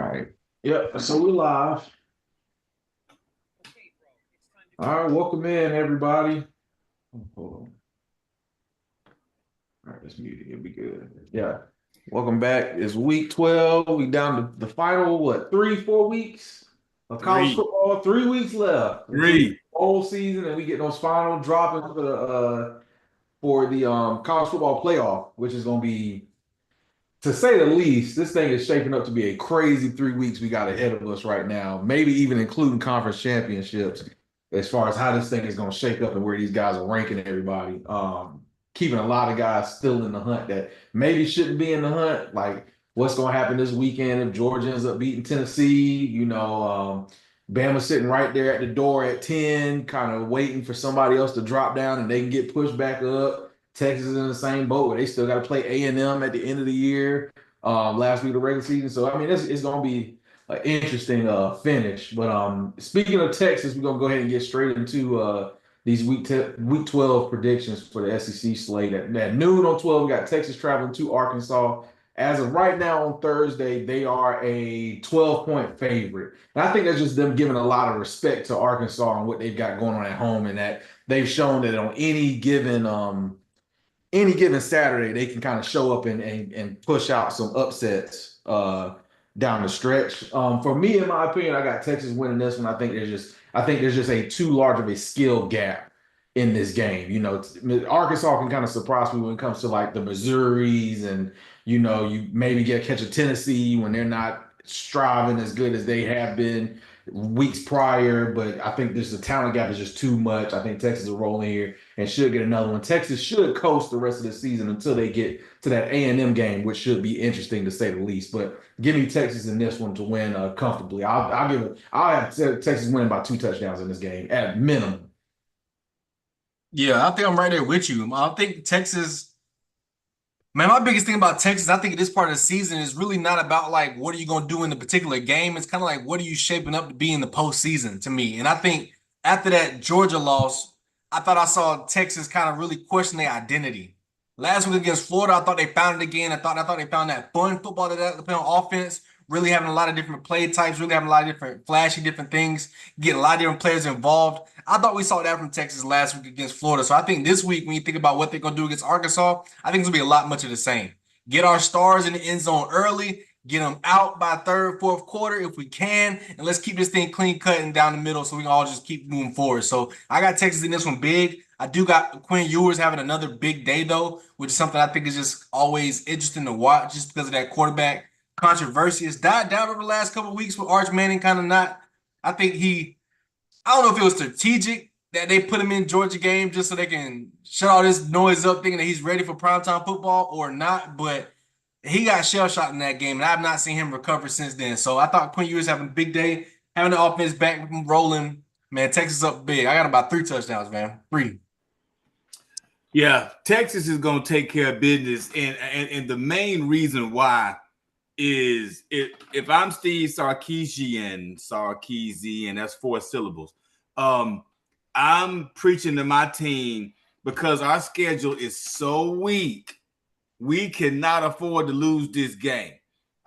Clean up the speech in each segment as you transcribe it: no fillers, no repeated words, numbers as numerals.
right. Yep. So we're live. All right. Welcome in, everybody. Hold on. All right. Let's mute it. It'll be good. Yeah. Welcome back. It's week 12. We down to the final, what, 3, 4 weeks of college Three, football? 3 weeks left until the three. whole season, and we get those final droppings for the college football playoff, which is going to be, to say the least, this thing is shaping up to be a crazy 3 weeks we got ahead of us right now, maybe even including conference championships, as far as how this thing is going to shake up and where these guys are ranking everybody. Keeping a lot of guys still in the hunt that maybe shouldn't be in the hunt, like what's going to happen this weekend if Georgia ends up beating Tennessee. Bama sitting right there at the door at 10, kind of waiting for somebody else to drop down and they can get pushed back up. Texas is in the same boat where they still got to play A&M at the end of the year, last week of the regular season. So I mean, it's going to be an interesting finish. But speaking of Texas, we're gonna go ahead and get straight into these week 12 predictions for the SEC slate. At noon on 12, we got Texas traveling to Arkansas. As of right now on Thursday, they are a 12-point favorite. And I think that's just them giving a lot of respect to Arkansas and what they've got going on at home, and that they've shown that on any given Saturday, they can kind of show up and push out some upsets down the stretch. For me, in my opinion, I got Texas winning this one. I think there's just a too large of a skill gap in this game. Arkansas can kind of surprise me when it comes to like the Missouris, and you maybe catch a Tennessee when they're not striving as good as they have been weeks prior. But I think there's the talent gap is just too much. I think Texas will roll in here and should get another one. Texas should coast the rest of the season until they get to that A&M game, which should be interesting to say the least. But give me Texas in this one to win comfortably. I'll have Texas winning by 2 touchdowns in this game at minimum. Yeah, I think I'm right there with you. I think Texas, man, my biggest thing about Texas, I think at this part of the season is really not about like what are you going to do in the particular game. It's kind of like what are you shaping up to be in the postseason to me. And I think after that Georgia loss, I thought I saw Texas kind of really question their identity. Last week against Florida, I thought they found it again. I thought they found that fun football that they play on offense, really having a lot of different play types, really having a lot of different flashy different things, getting a lot of different players involved. I thought we saw that from Texas last week against Florida. So I think this week, when you think about what they're going to do against Arkansas, I think it's going to be a lot much of the same. Get our stars in the end zone early, get them out by third, fourth quarter if we can, and let's keep this thing clean cut and down the middle so we can all just keep moving forward. So I got Texas in this one big. I do got Quinn Ewers having another big day though, which is something I think is just always interesting to watch just because of that quarterback controversy. It's died down over the last couple of weeks with Arch Manning kind of not. I think I don't know if it was strategic that they put him in Georgia game just so they can shut all this noise up, thinking that he's ready for primetime football or not. But he got shell shot in that game, and I've not seen him recover since then. So I thought Quinn Ewers having a big day, having the offense back rolling. Man, Texas up big. I got about 3 touchdowns, man. Three. Yeah, Texas is going to take care of business, and the main reason why is if I'm Steve Sarkisian, that's 4 syllables. I'm preaching to my team because our schedule is so weak. We cannot afford to lose this game.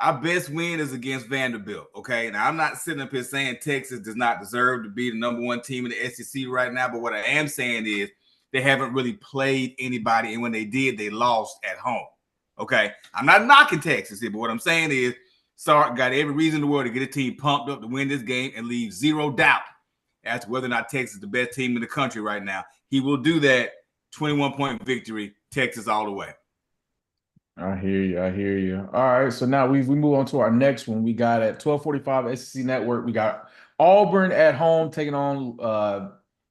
Our best win is against Vanderbilt. Okay, now I'm not sitting up here saying Texas does not deserve to be the number one team in the SEC right now, but what I am saying is they haven't really played anybody, and when they did, they lost at home. Okay, I'm not knocking Texas here, but what I'm saying is Sark got every reason in the world to get a team pumped up to win this game and leave zero doubt as to whether or not Texas is the best team in the country right now. He will do that. 21-point victory, Texas all the way. I hear you. I hear you. All right. So now we move on to our next one. We got at 12:45 SEC Network. We got Auburn at home taking on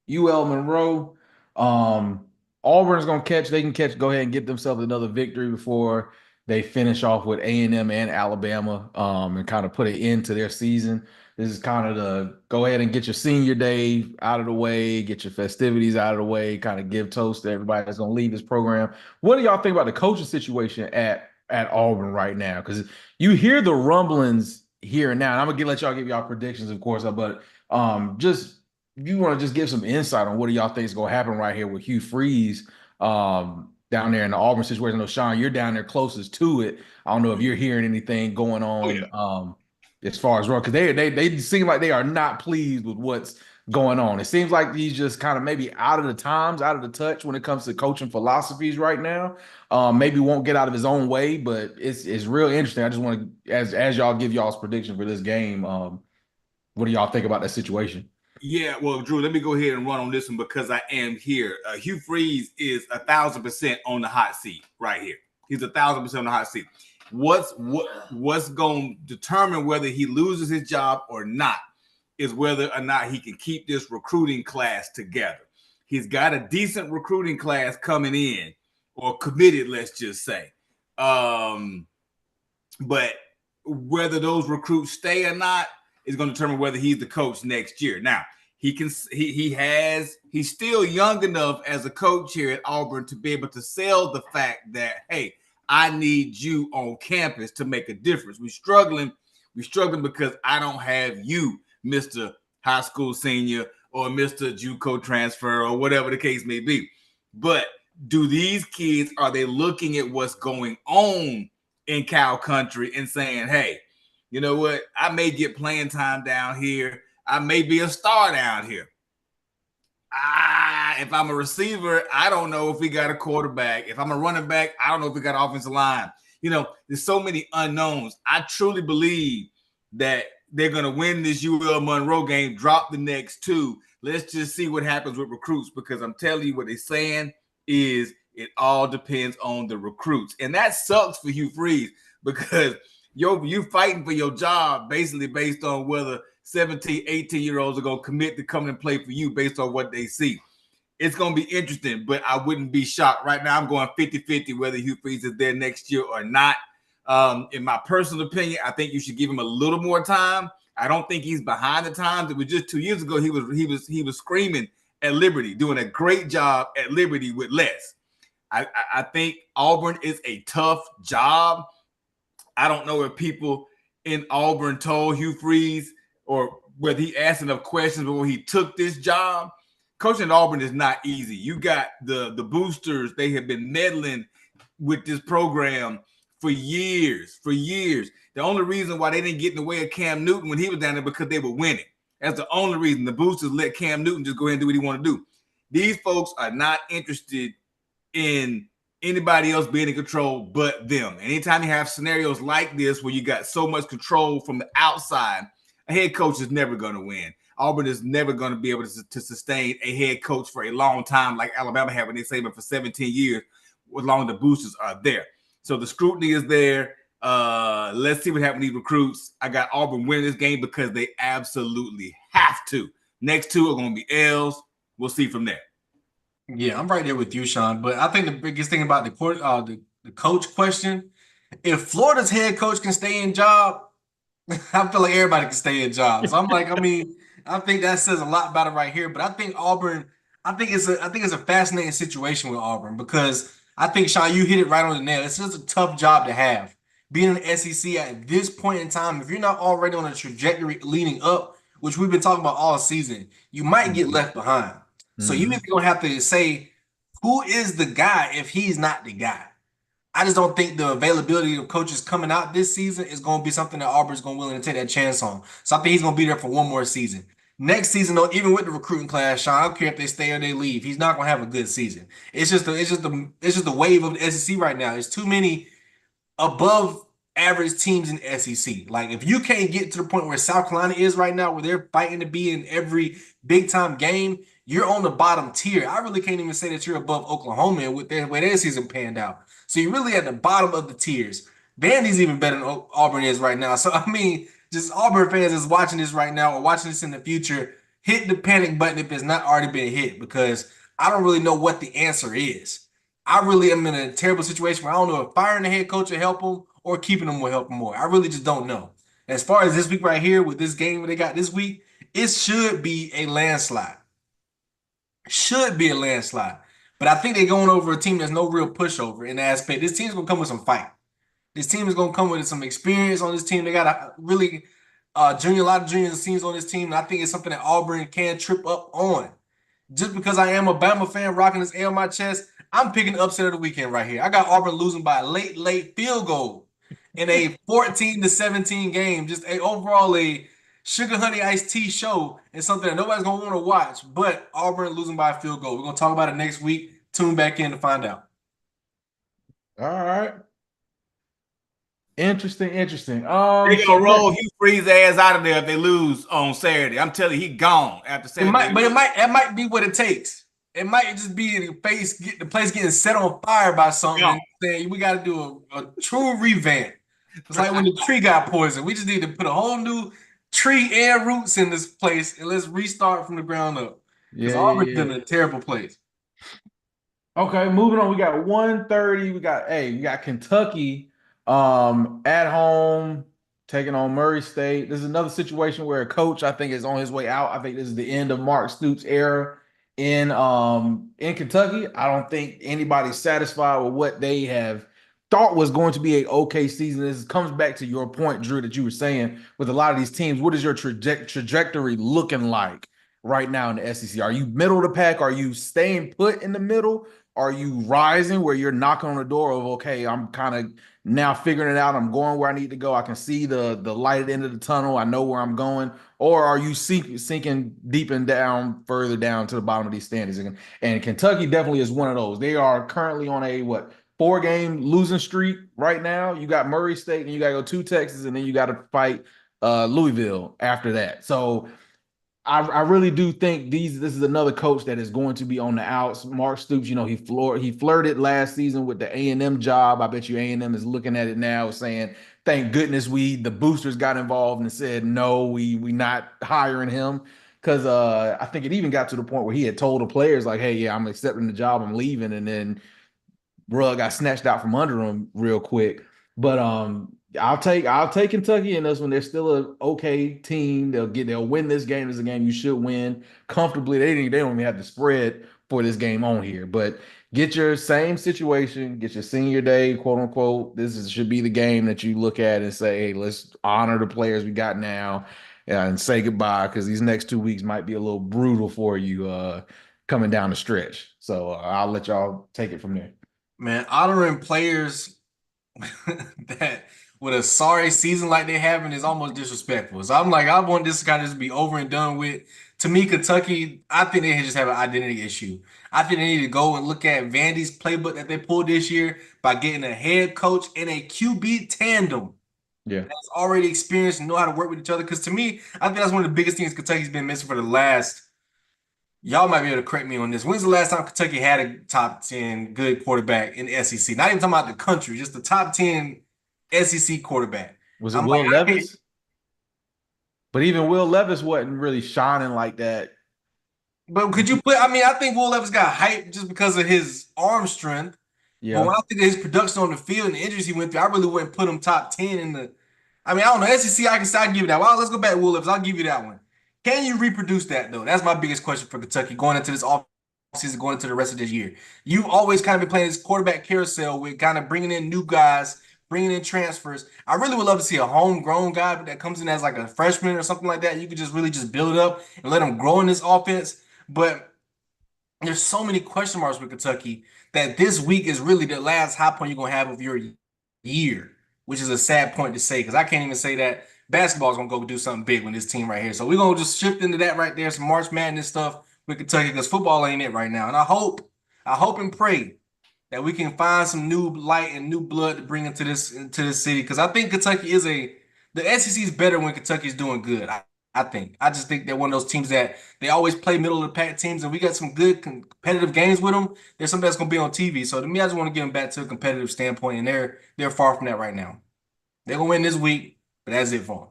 UL Monroe. Auburn's gonna catch. They can catch. Go ahead and get themselves another victory before they finish off with A&M and Alabama. And kind of put an end to their season. This is kind of the go ahead and get your senior day out of the way, get your festivities out of the way, kind of give toast to everybody that's gonna leave this program. What do y'all think about the coaching situation at Auburn right now? Because you hear the rumblings here and now. And I'm gonna let y'all give y'all predictions, of course, but just if you want to just give some insight on what do y'all think is gonna happen right here with Hugh Freeze down there in the Auburn situation. I know Sean, you're down there closest to it. I don't know if you're hearing anything going Oh, on. yeah. as far as run because they seem like they are not pleased with what's going on. It seems like he's just kind of maybe out of the times, out of the touch when it comes to coaching philosophies right now. Maybe won't get out of his own way, but it's real interesting. I just want to as y'all give y'all's prediction for this game. What do y'all think about that situation? Yeah, well, Drew, let me go ahead and run on this one because I am here. Hugh Freeze is 1,000% on the hot seat right here. He's 1,000% on the hot seat. What's going to determine whether he loses his job or not is whether or not he can keep this recruiting class together. He's got a decent recruiting class coming in, or committed, let's just say. But whether those recruits stay or not is going to determine whether he's the coach next year. Now, he's still young enough as a coach here at Auburn to be able to sell the fact that, hey, I need you on campus to make a difference. We're struggling because I don't have you, Mr. High School Senior or Mr. JUCO transfer or whatever the case may be. But do these kids, are they looking at what's going on in Cow Country and saying, hey, you know what? I may get playing time down here. I may be a star down here. If I'm a receiver, I don't know if we got a quarterback. If I'm a running back, I don't know if we got an offensive line. You know, there's so many unknowns. I truly believe that they're going to win this UL Monroe game, drop the next two. Let's just see what happens with recruits, because I'm telling you what they're saying is it all depends on the recruits. And that sucks for Hugh Freeze, because you fighting for your job basically based on whether 17, 18-year-olds are going to commit to come and play for you based on what they see. It's going to be interesting, but I wouldn't be shocked. Right now, I'm going 50-50 whether Hugh Freeze is there next year or not. In my personal opinion, I think you should give him a little more time. I don't think he's behind the times. It was just 2 years ago he was screaming at Liberty, doing a great job at Liberty with less. I think Auburn is a tough job. I don't know if people in Auburn told Hugh Freeze or whether he asked enough questions before he took this job. Coaching at Auburn is not easy. You got the boosters. They have been meddling with this program for years. The only reason why they didn't get in the way of Cam Newton when he was down there because they were winning. That's the only reason. The boosters let Cam Newton just go ahead and do what he want to do. These folks are not interested in anybody else being in control but them. Anytime you have scenarios like this where you got so much control from the outside, a head coach is never going to win. Auburn is never going to be able to sustain a head coach for a long time like Alabama had when they saved him for 17 years, as long as the boosters are there. So the scrutiny is there. Let's see what happens to these recruits. I got Auburn winning this game because they absolutely have to. Next two are going to be L's. We'll see from there. Yeah, I'm right there with you, Sean. But I think the biggest thing about the coach question, if Florida's head coach can stay in job, I feel like everybody can stay in job. So I'm like, I think that says a lot about it right here. But I think Auburn, I think it's a fascinating situation with Auburn, because I think, Sean, you hit it right on the nail. It's just a tough job to have. Being in the SEC at this point in time, if you're not already on a trajectory leading up, which we've been talking about all season, you might get left behind. So you either gonna have to say, who is the guy if he's not the guy? I just don't think the availability of coaches coming out this season is going to be something that Auburn's going to be willing to take that chance on. So I think he's going to be there for one more season. Next season, though, even with the recruiting class, Sean, I don't care if they stay or they leave. He's not going to have a good season. It's just the wave of the SEC right now. There's too many above average teams in the SEC. Like, if you can't get to the point where South Carolina is right now, where they're fighting to be in every big time game, you're on the bottom tier. I really can't even say that you're above Oklahoma with the way their season panned out. So you're really at the bottom of the tiers. Vandy's even better than Auburn is right now. So, just Auburn fans is watching this right now or watching this in the future, hit the panic button if it's not already been hit, because I don't really know what the answer is. I really am in a terrible situation where I don't know if firing the head coach will help them or keeping them will help them more. I really just don't know. As far as this week right here with this game they got this week, it should be a landslide. Should be a landslide. But I think they're going over a team that's no real pushover in the aspect. This team's going to come with some fight. This team is going to come with some experience on this team. They got a really a lot of juniors and seniors on this team. And I think it's something that Auburn can trip up on. Just because I am a Bama fan rocking this A on my chest, I'm picking the upset of the weekend right here. I got Auburn losing by a late field goal in a 14-17 game. Just overall a sugar honey iced tea show and something that nobody's gonna want to watch. But Auburn losing by a field goal. We're gonna talk about it next week. Tune back in to find out. All right. Interesting. They gonna roll Hugh Freeze ass out of there if they lose on Saturday. I'm telling you, he gone after Saturday. It might be what it takes. It might just be the place getting set on fire by something. And saying we got to do a true revamp. It's like when the tree got poisoned. We just need to put a whole new tree and roots in this place, and let's restart from the ground up. Because Auburn's been a terrible place. Okay, moving on. We got 1:30. We got Kentucky at home taking on Murray State. This is another situation where a coach, I think, is on his way out. I think this is the end of Mark Stoops' era in Kentucky. I don't think anybody's satisfied with what they have thought was going to be an okay season. This comes back to your point, Drew, that you were saying with a lot of these teams. What is your trajectory looking like right now in the SEC? Are you middle of the pack? Are you staying put in the middle? Are you rising where you're knocking on the door of, okay, I'm kind of now figuring it out. I'm going where I need to go. I can see the light at the end of the tunnel. I know where I'm going. Or are you sinking deep and down, further down to the bottom of these standings? And Kentucky definitely is one of those. They are currently on a 4-game losing streak right now. You got Murray State, and you got to go to Texas, and then you got to fight Louisville after that. So I really do think this is another coach that is going to be on the outs. Mark Stoops, he flirted last season with the A&M job. I bet you A&M is looking at it now saying, thank goodness the boosters got involved and said, no, we not hiring him. Because I think it even got to the point where he had told the players, like, hey, yeah, I'm accepting the job, I'm leaving. And then rug got snatched out from under him real quick. But I'll take Kentucky in this one. They're still an okay team. They'll win this game. This is a game you should win comfortably. They don't even have the spread for this game on here. But get your same situation, get your senior day, quote unquote. Should be the game that you look at and say, hey, let's honor the players we got now and say goodbye, because these next 2 weeks might be a little brutal for you coming down the stretch. So I'll let y'all take it from there. Man, honoring players that with a sorry season like they're having is almost disrespectful. So I'm like, I want this kind of to be over and done with. To me, Kentucky, I think they just have an identity issue. I think they need to go and look at Vandy's playbook that they pulled this year by getting a head coach and a QB tandem. Yeah. That's already experienced and know how to work with each other. Because to me, I think that's one of the biggest things Kentucky's been missing for the last. Y'all might be able to correct me on this. When's the last time Kentucky had a top 10 good quarterback in the SEC? Not even talking about the country, just the top 10 SEC quarterback. Was it Will Levis? But even Will Levis wasn't really shining like that. But could you put? I mean, I think Will Levis got hyped just because of his arm strength. Yeah. But when I think of his production on the field and the injuries he went through, I really wouldn't put him top 10 in the. I mean, I don't know. SEC, I can give you that. Well, let's go back to Will Levis. I'll give you that one. Can you reproduce that, though? That's my biggest question for Kentucky going into this offseason, going into the rest of this year. You've always kind of been playing this quarterback carousel with kind of bringing in new guys, bringing in transfers. I really would love to see a homegrown guy that comes in as like a freshman or something like that. You could just really just build it up and let him grow in this offense. But there's so many question marks with Kentucky that this week is really the last high point you're going to have of your year, which is a sad point to say because I can't even say that basketball is going to go do something big with this team right here. So we're going to just shift into that right there, some March Madness stuff with Kentucky because football ain't it right now. And I hope and pray that we can find some new light and new blood to bring into this city because I think Kentucky the SEC is better when Kentucky is doing good. I think. I just think they're one of those teams that they always play middle of the pack teams, and we got some good competitive games with them. There's something that's going to be on TV. So to me, I just want to get them back to a competitive standpoint, and they're far from that right now. They're going to win this week. But that's it for them.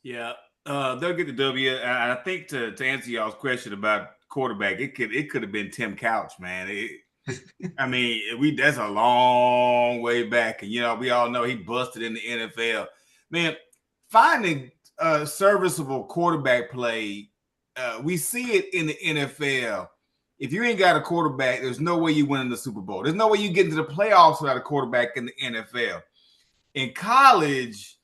Yeah, they'll get the W. And I think to answer y'all's question about quarterback, it could have been Tim Couch, man. I mean, that's a long way back, and we all know he busted in the NFL. Man, finding serviceable quarterback play, we see it in the NFL. If you ain't got a quarterback, there's no way you win in the Super Bowl. There's no way you get into the playoffs without a quarterback in the NFL. In college,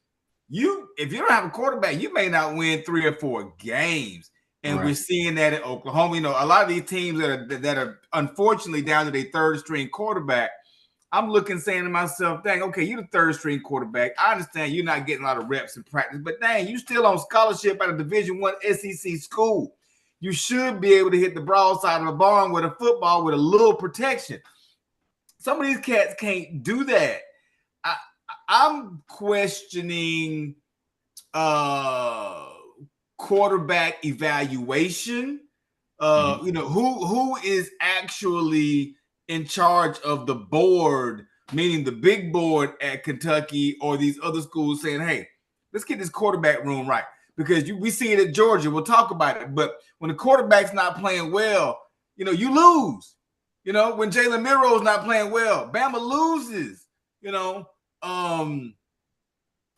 if you don't have a quarterback, you may not win 3 or 4 games. And We're seeing that in Oklahoma. A lot of these teams that are unfortunately down to their third string quarterback, I'm looking, saying to myself, dang, okay, you're the third string quarterback. I understand you're not getting a lot of reps in practice, but dang, you still on scholarship at a Division I SEC school. You should be able to hit the broadside of the barn with a football with a little protection. Some of these cats can't do that. I'm questioning quarterback evaluation. You know, who is actually in charge of the board, meaning the big board at Kentucky or these other schools, saying, hey, let's get this quarterback room right. Because we see it at Georgia. We'll talk about it. But when the quarterback's not playing well, you know, you lose. You know, when Jalen Milroe's not playing well, Bama loses. You know,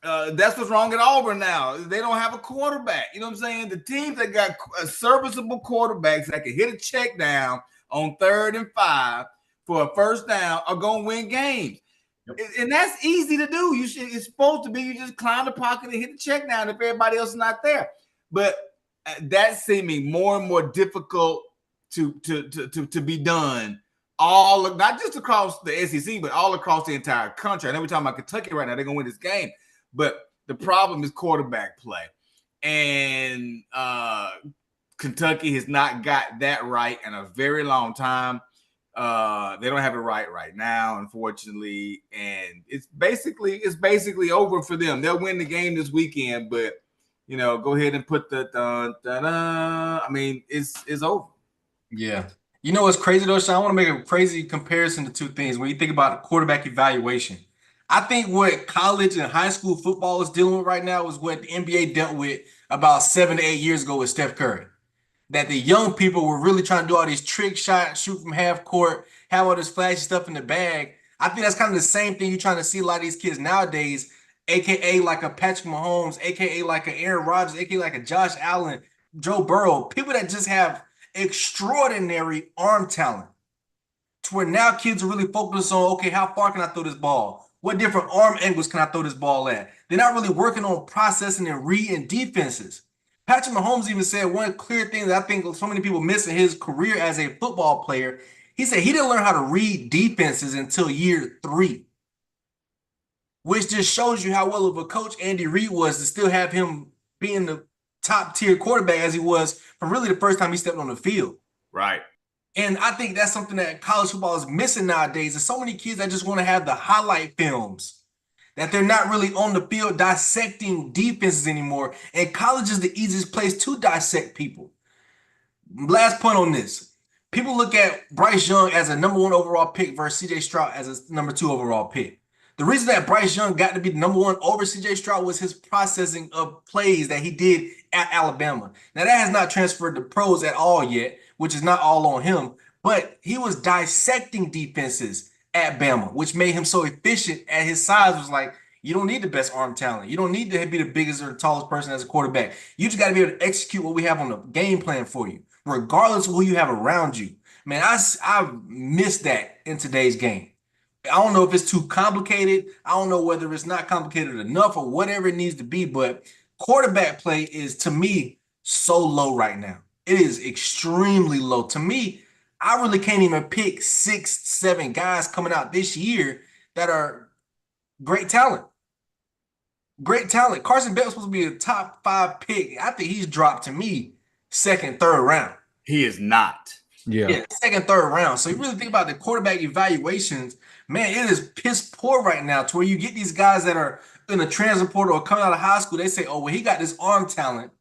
that's what's wrong at Auburn now. They don't have a quarterback. You know what I'm saying? The teams that got serviceable quarterbacks that can hit a check down on 3rd and 5 for a first down are going to win games. Yep. And that's easy to do. It's supposed to be you just climb the pocket and hit the check down if everybody else is not there. But that's seeming more and more difficult to be done not just across the SEC, but all across the entire country. I know we're talking about Kentucky right now. They're going to win this game. But the problem is quarterback play. And Kentucky has not got that right in a very long time. They don't have it right now, unfortunately. And it's basically over for them. They'll win the game this weekend, but, you know, go ahead and put the I mean, it's over. Yeah. You know what's crazy, though, Sean? I want to make a crazy comparison to two things. When you think about quarterback evaluation, I think what college and high school football is dealing with right now is what the NBA dealt with about 7 to 8 years ago with Steph Curry. That the young people were really trying to do all these trick shots, shoot from half court, have all this flashy stuff in the bag. I think that's kind of the same thing you're trying to see a lot of these kids nowadays, aka like a Patrick Mahomes, aka like a Aaron Rodgers, aka like a Josh Allen, Joe Burrow, people that just have extraordinary arm talent. To where now kids are really focused on, okay, how far can I throw this ball? What different arm angles can I throw this ball at? They're not really working on processing and reading defenses. Patrick Mahomes even said one clear thing that I think so many people miss in his career as a football player. He said he didn't learn how to read defenses until year 3, which just shows you how well of a coach Andy Reid was to still have him being the top tier quarterback as he was from really the first time he stepped on the field. Right. And I think that's something that college football is missing nowadays. There's so many kids that just want to have the highlight films, that they're not really on the field dissecting defenses anymore. And college is the easiest place to dissect people. Last point on this. People look at Bryce Young as a number 1 overall pick versus CJ Stroud as a number 2 overall pick. The reason that Bryce Young got to be the number 1 over CJ Stroud was his processing of plays that he did at Alabama. Now, that has not transferred to pros at all yet, which is not all on him, but he was dissecting defenses at Bama, which made him so efficient at his size. Was like, you don't need the best arm talent. You don't need to be the biggest or the tallest person as a quarterback. You just got to be able to execute what we have on the game plan for you, regardless of who you have around you. Man, I miss that in today's game. I don't know if it's too complicated. I don't know whether it's not complicated enough or whatever it needs to be, but quarterback play is, to me, so low right now. It is extremely low. To me, I really can't even pick 6, 7 guys coming out this year that are great talent. Great talent. Carson Beck was supposed to be a top 5 pick. I think he's dropped to me 2nd, 3rd round. He is not. Yeah, 2nd, 3rd round. So you really think about the quarterback evaluations, man, it is piss poor right now to where you get these guys that are in the transfer portal or coming out of high school. They say, oh, well, he got this arm talent.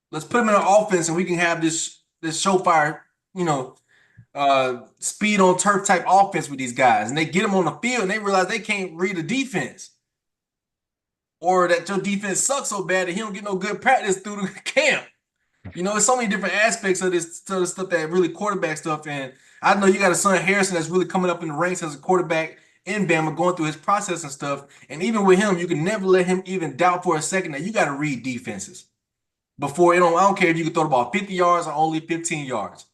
Let's put him in an offense and we can have this surefire, speed on turf type offense with these guys. And they get them on the field and they realize they can't read a defense. Or that your defense sucks so bad that he don't get no good practice through the camp. There's so many different aspects of this stuff that really quarterback stuff. And I know you got a son Harrison that's really coming up in the ranks as a quarterback in Bama, going through his process and stuff. And even with him, you can never let him even doubt for a second that you got to read defenses. Before, I don't care if you can throw the ball 50 yards or only 15 yards.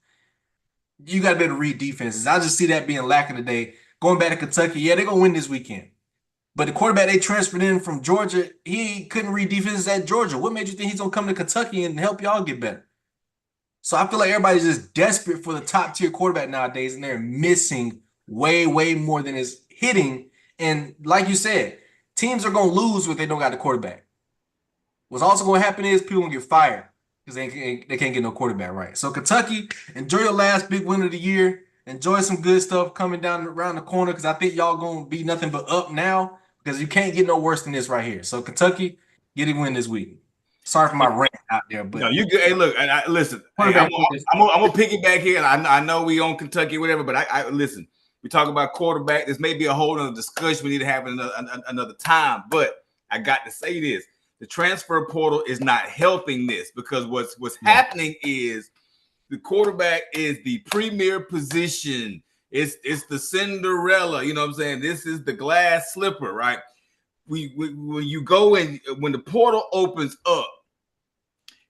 You got to be able to read defenses. I just see that being lacking today. Going back to Kentucky, yeah, they're going to win this weekend. But the quarterback they transferred in from Georgia, he couldn't read defenses at Georgia. What made you think he's going to come to Kentucky and help y'all get better? So I feel like everybody's just desperate for the top-tier quarterback nowadays, and they're missing way, way more than is hitting. And like you said, teams are going to lose if they don't got the quarterback. What's also going to happen is people going to get fired because they can't get no quarterback right. So Kentucky, enjoy your last big win of the year. Enjoy some good stuff coming down around the corner because I think y'all going to be nothing but up now because you can't get no worse than this right here. So Kentucky, get a win this week. Sorry for my rant out there, but no, you good. Hey, look, listen. Hey, I'm gonna piggyback here. I know we on Kentucky, whatever, but I listen. We talk about quarterback. This may be a whole other discussion we need to have another time. But I got to say this: the transfer portal is not helping this because what's happening is the quarterback is the premier position. It's the Cinderella. You know what I'm saying? This is the glass slipper, right? When you go in, when the portal opens up,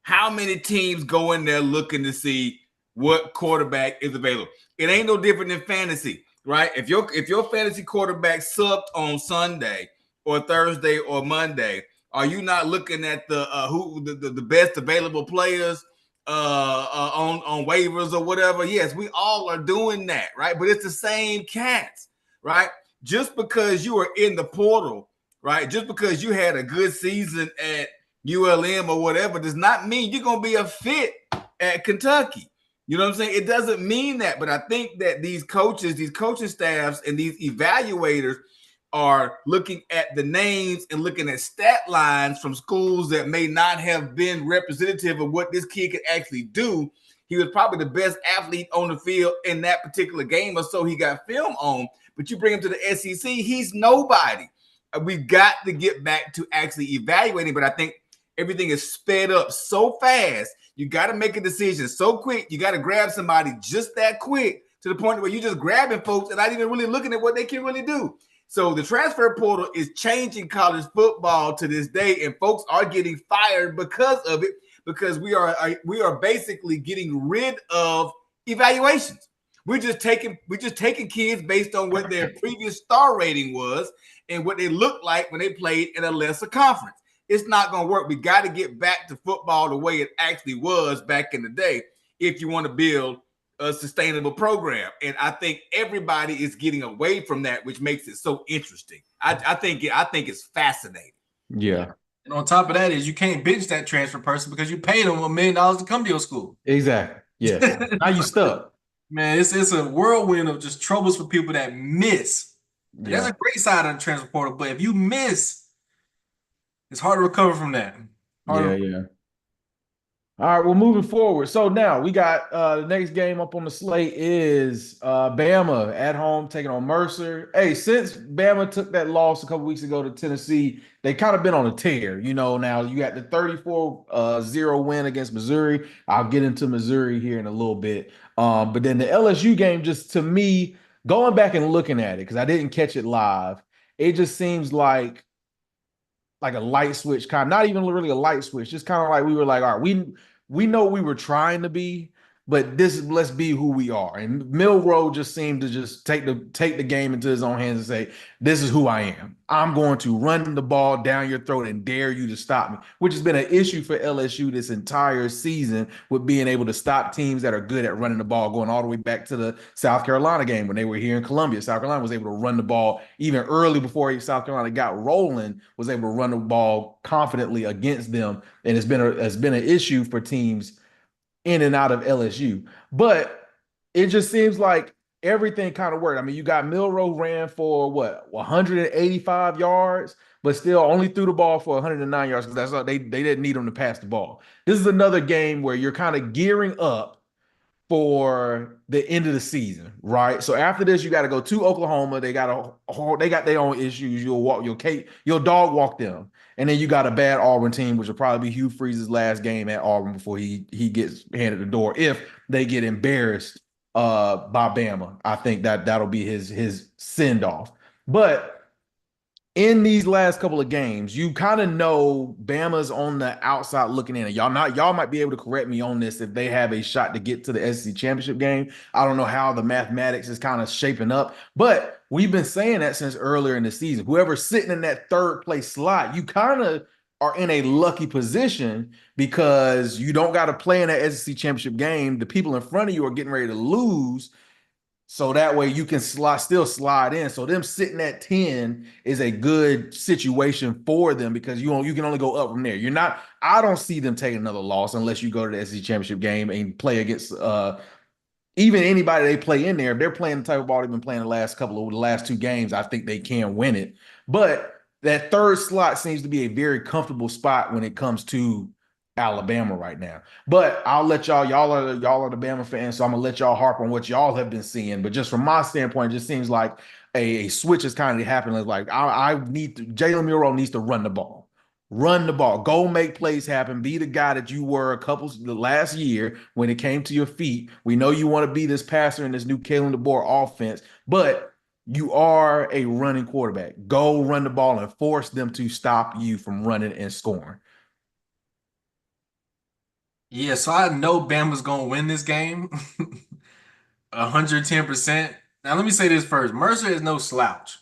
how many teams go in there looking to see what quarterback is available? It ain't no different than fantasy, right? If your fantasy quarterback subbed on Sunday or Thursday or Monday, are you not looking at the best available players on waivers or whatever? Yes, we all are doing that, right? But it's the same cats, right? Just because you are in the portal, right? Just because you had a good season at ULM or whatever does not mean you're going to be a fit at Kentucky. You know what I'm saying? It doesn't mean that, but I think that these coaches, these coaching staffs, and these evaluators are looking at the names and looking at stat lines from schools that may not have been representative of what this kid could actually do. He was probably the best athlete on the field in that particular game, or so he got film on. But you bring him to the SEC, he's nobody. We've got to get back to actually evaluating, but I think everything is sped up so fast. You got to make a decision so quick. You got to grab somebody just that quick to the point where you're just grabbing folks and not even really looking at what they can really do. So the transfer portal is changing college football to this day, and folks are getting fired because of it, because we are basically getting rid of evaluations. We're just taking kids based on what their previous star rating was and what they looked like when they played in a lesser conference. It's not going to work. We got to get back to football the way it actually was back in the day if you want to build a sustainable program. And I think everybody is getting away from that, which makes it so interesting. I think it's fascinating. Yeah. And on top of that is you can't bench that transfer person because you paid them $1 million to come to your school. Exactly. Yeah. Now you stuck. Man, it's a whirlwind of just troubles for people that miss. Yeah. There's a great side of the transfer portal, but if you miss, it's hard to recover from that. Yeah. All right, well, moving forward. So now we got the next game up on the slate is Bama at home taking on Mercer. Hey, since Bama took that loss a couple weeks ago to Tennessee, they kind of been on a tear. You know, now you got the 34-0 win against Missouri. I'll get into Missouri here in a little bit. But then the LSU game, just to me, going back and looking at it, because I didn't catch it live, it just seems like a light switch, kind of not even really a light switch, just kind of like we were like, all right, we know we were trying to be, but let's be who we are. And Milroe just seemed to just take the game into his own hands and say, this is who I am. I'm going to run the ball down your throat and dare you to stop me, which has been an issue for LSU this entire season with being able to stop teams that are good at running the ball, going all the way back to the South Carolina game when they were here in Columbia. South Carolina was able to run the ball even early before South Carolina got rolling, was able to run the ball confidently against them. And it's been an issue for teams in and out of LSU. But it just seems like everything kind of worked. I mean, you got Milroe ran for 185 yards, but still only threw the ball for 109 yards because that's all they didn't need him to pass the ball. This is another game where you're kind of gearing up for the end of the season, right? So after this, you got to go to Oklahoma. They got their own issues. You'll dog walk them, and then you got a bad Auburn team, which will probably be Hugh Freeze's last game at Auburn before he gets handed the door if they get embarrassed by Bama. I think that'll be his send off. But in these last couple of games, you kind of know Bama's on the outside looking in. Y'all might be able to correct me on this if they have a shot to get to the SEC championship game. I don't know how the mathematics is kind of shaping up, but we've been saying that since earlier in the season. Whoever's sitting in that third place slot, you kind of are in a lucky position because you don't got to play in that SEC championship game. The people in front of you are getting ready to lose. So that way you can still slide in. So them sitting at 10 is a good situation for them because you can only go up from there. You're not, I don't see them taking another loss unless you go to the SEC championship game and play against even anybody they play in there. If they're playing the type of ball they've been playing the last two games, I think they can win it. But that third slot seems to be a very comfortable spot when it comes to Alabama right now. But I'll let y'all are the Bama fans, so I'm gonna let y'all harp on what y'all have been seeing. But just from my standpoint, it just seems like a switch is kind of happening. Like I need to Jalen Milroe needs to run the ball. Run the ball. Go make plays happen. Be the guy that you were the last year when it came to your feet. We know you want to be this passer in this new Kalen DeBoer offense, but you are a running quarterback. Go run the ball and force them to stop you from running and scoring. Yeah, so I know Bama's gonna win this game 110%. Now let me say this first. Mercer is no slouch.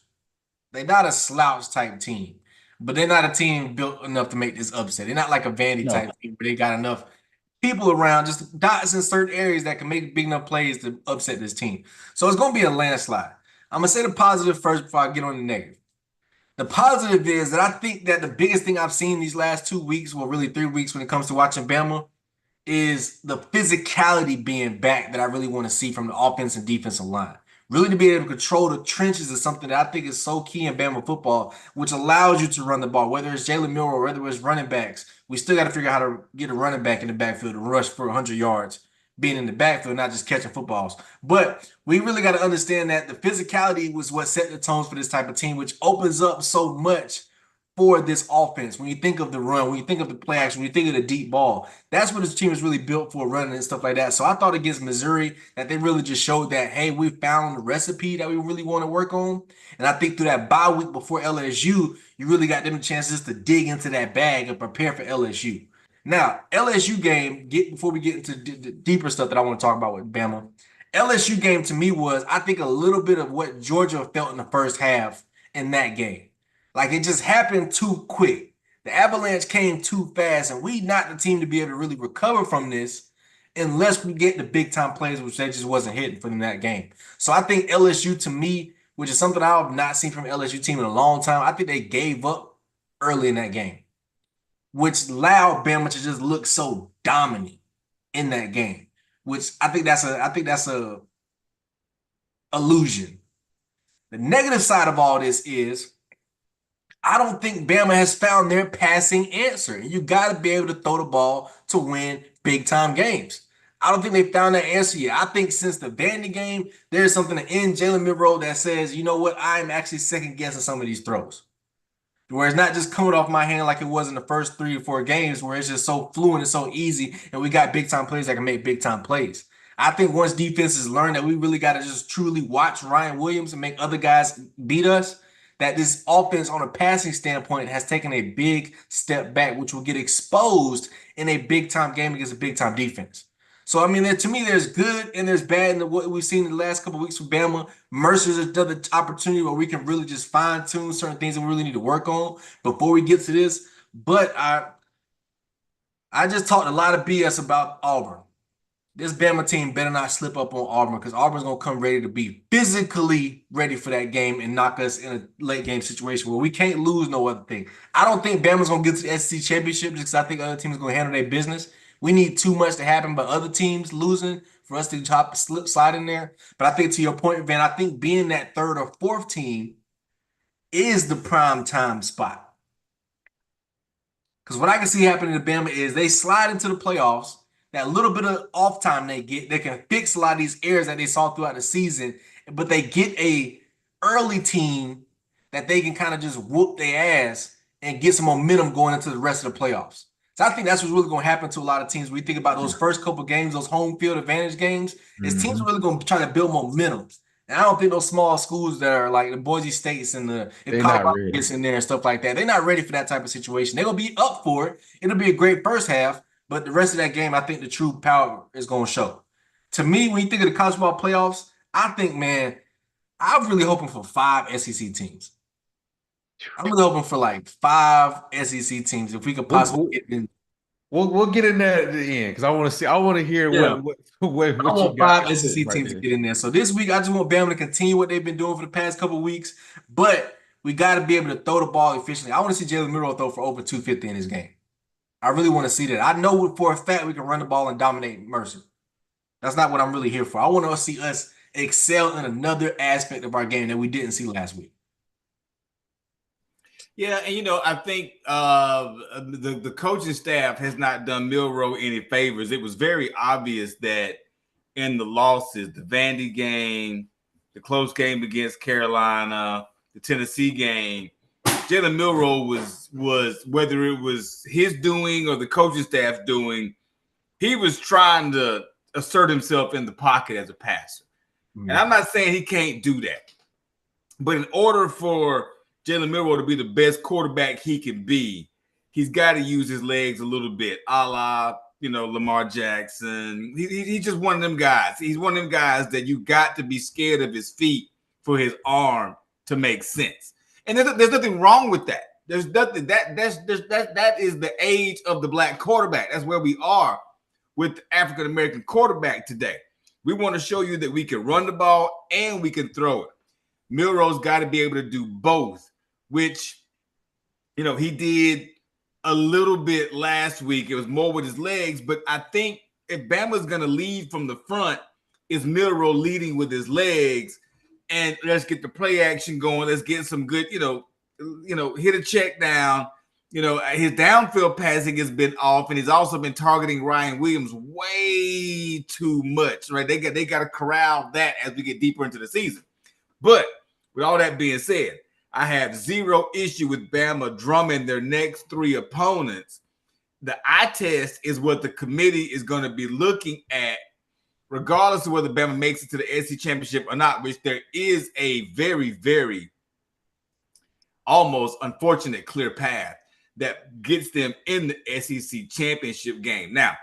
They're not a slouch type team, but they're not a team built enough to make this upset. They're not like a Vandy No. type team, but they got enough people around, just dots in certain areas that can make big enough plays to upset this team. So it's gonna be a landslide. I'm gonna say the positive first before I get on the negative. The positive is that I think that the biggest thing I've seen these last 2 weeks, well, really 3 weeks when it comes to watching Bama, is the physicality being back that I really want to see from the offense and defensive line. Really to be able to control the trenches is something that I think is so key in Bama football, which allows you to run the ball, whether it's Jalen Milroe or whether it's running backs. We still got to figure out how to get a running back in the backfield to rush for 100 yards, being in the backfield, not just catching footballs. But we really got to understand that the physicality was what set the tones for this type of team, which opens up so much for this offense. When you think of the run, when you think of the play action, when you think of the deep ball, that's what this team is really built for, running and stuff like that. So I thought against Missouri that they really just showed that, hey, we found the recipe that we really want to work on. And I think through that bye week before LSU, you really got them chances to dig into that bag and prepare for LSU. Now, LSU game, before we get into the deeper stuff that I want to talk about with Bama, LSU game to me was, I think, a little bit of what Georgia felt in the first half in that game. Like it just happened too quick. The avalanche came too fast, and we not the team to be able to really recover from this unless we get the big time plays, which they just wasn't hitting for them that game. So I think LSU to me, which is something I have not seen from LSU team in a long time, I think they gave up early in that game, which allowed Bama to just look so dominant in that game. Which I think that's a illusion. The negative side of all this is I don't think Bama has found their passing answer. You got to be able to throw the ball to win big time games. I don't think they found that answer yet. I think since the Vandy game, there's something in Jalen Milroe that says, you know what, I'm actually second guessing some of these throws. Where it's not just coming off my hand like it was in the first 3 or 4 games, where it's just so fluent and so easy, and we got big time players that can make big time plays. I think once defenses learn that we really got to just truly watch Ryan Williams and make other guys beat us, that this offense on a passing standpoint has taken a big step back, which will get exposed in a big time game against a big time defense. So, I mean, to me, there's good and there's bad in what we've seen in the last couple of weeks with Bama. Mercer's another opportunity where we can really just fine tune certain things that we really need to work on before we get to this. But I just talked a lot of BS about Auburn. This Bama team better not slip up on Auburn because Auburn's going to come ready to be physically ready for that game and knock us in a late game situation where we can't lose no other thing. I don't think Bama's going to get to the SEC championship just because I think other teams are going to handle their business. We need too much to happen by other teams losing for us to slide in there. But I think to your point, Van, I think being that third or fourth team is the prime time spot. Because what I can see happening to Bama is they slide into the playoffs. That little bit of off time they get, they can fix a lot of these errors that they saw throughout the season, but they get a early team that they can kind of just whoop their ass and get some momentum going into the rest of the playoffs. So I think that's what's really going to happen to a lot of teams. When we think about those first couple games, those home field advantage games, is teams are really going to try to build momentum. And I don't think those small schools that are like the Boise States and if Colorado gets in there and stuff like that, they're not ready for that type of situation. They're going to be up for it. It'll be a great first half, but the rest of that game, I think the true power is going to show. To me, when you think of the college football playoffs, I think, man, I'm really hoping for 5 SEC teams. I'm really hoping for like 5 SEC teams if we could possibly get in. We'll get in there at the end because I want to hear Yeah. I what you want got 5 SEC right teams to there. get in there. So this week, I just want Bama to continue what they've been doing for the past couple of weeks, but we got to be able to throw the ball efficiently. I want to see Jalen Milroe throw for over 250 in this game. I really want to see that. I know for a fact we can run the ball and dominate Mercer. That's not what I'm really here for. I want to see us excel in another aspect of our game that we didn't see last week. Yeah, and I think the coaching staff has not done Milroe any favors. It was very obvious that in the losses, the Vandy game, the close game against Carolina, the Tennessee game, Jalen Milroe was whether it was his doing or the coaching staff doing, he was trying to assert himself in the pocket as a passer. And I'm not saying he can't do that, but in order for Jalen Milroe to be the best quarterback he can be, he's got to use his legs a little bit, a la Lamar Jackson. He's just one of them guys. He's one of them guys that you got to be scared of his feet for his arm to make sense. And there's nothing wrong with that. There's nothing that is the age of the black quarterback. That's where we are with the African American quarterback today. We want to show you that we can run the ball and we can throw it. Milroe's got to be able to do both, which he did a little bit last week. It was more with his legs, but I think if Bama's going to lead from the front, is Milroe leading with his legs, and let's get the play action going. Let's get some good, hit a check down. His downfield passing has been off, and he's also been targeting Ryan Williams way too much. Right? They got to corral that as we get deeper into the season. But with all that being said, I have zero issue with Bama drumming their next 3 opponents. The eye test is what the committee is going to be looking at, regardless of whether Bama makes it to the SEC championship or not, which there is a very, very almost unfortunate clear path that gets them in the SEC championship game. Now,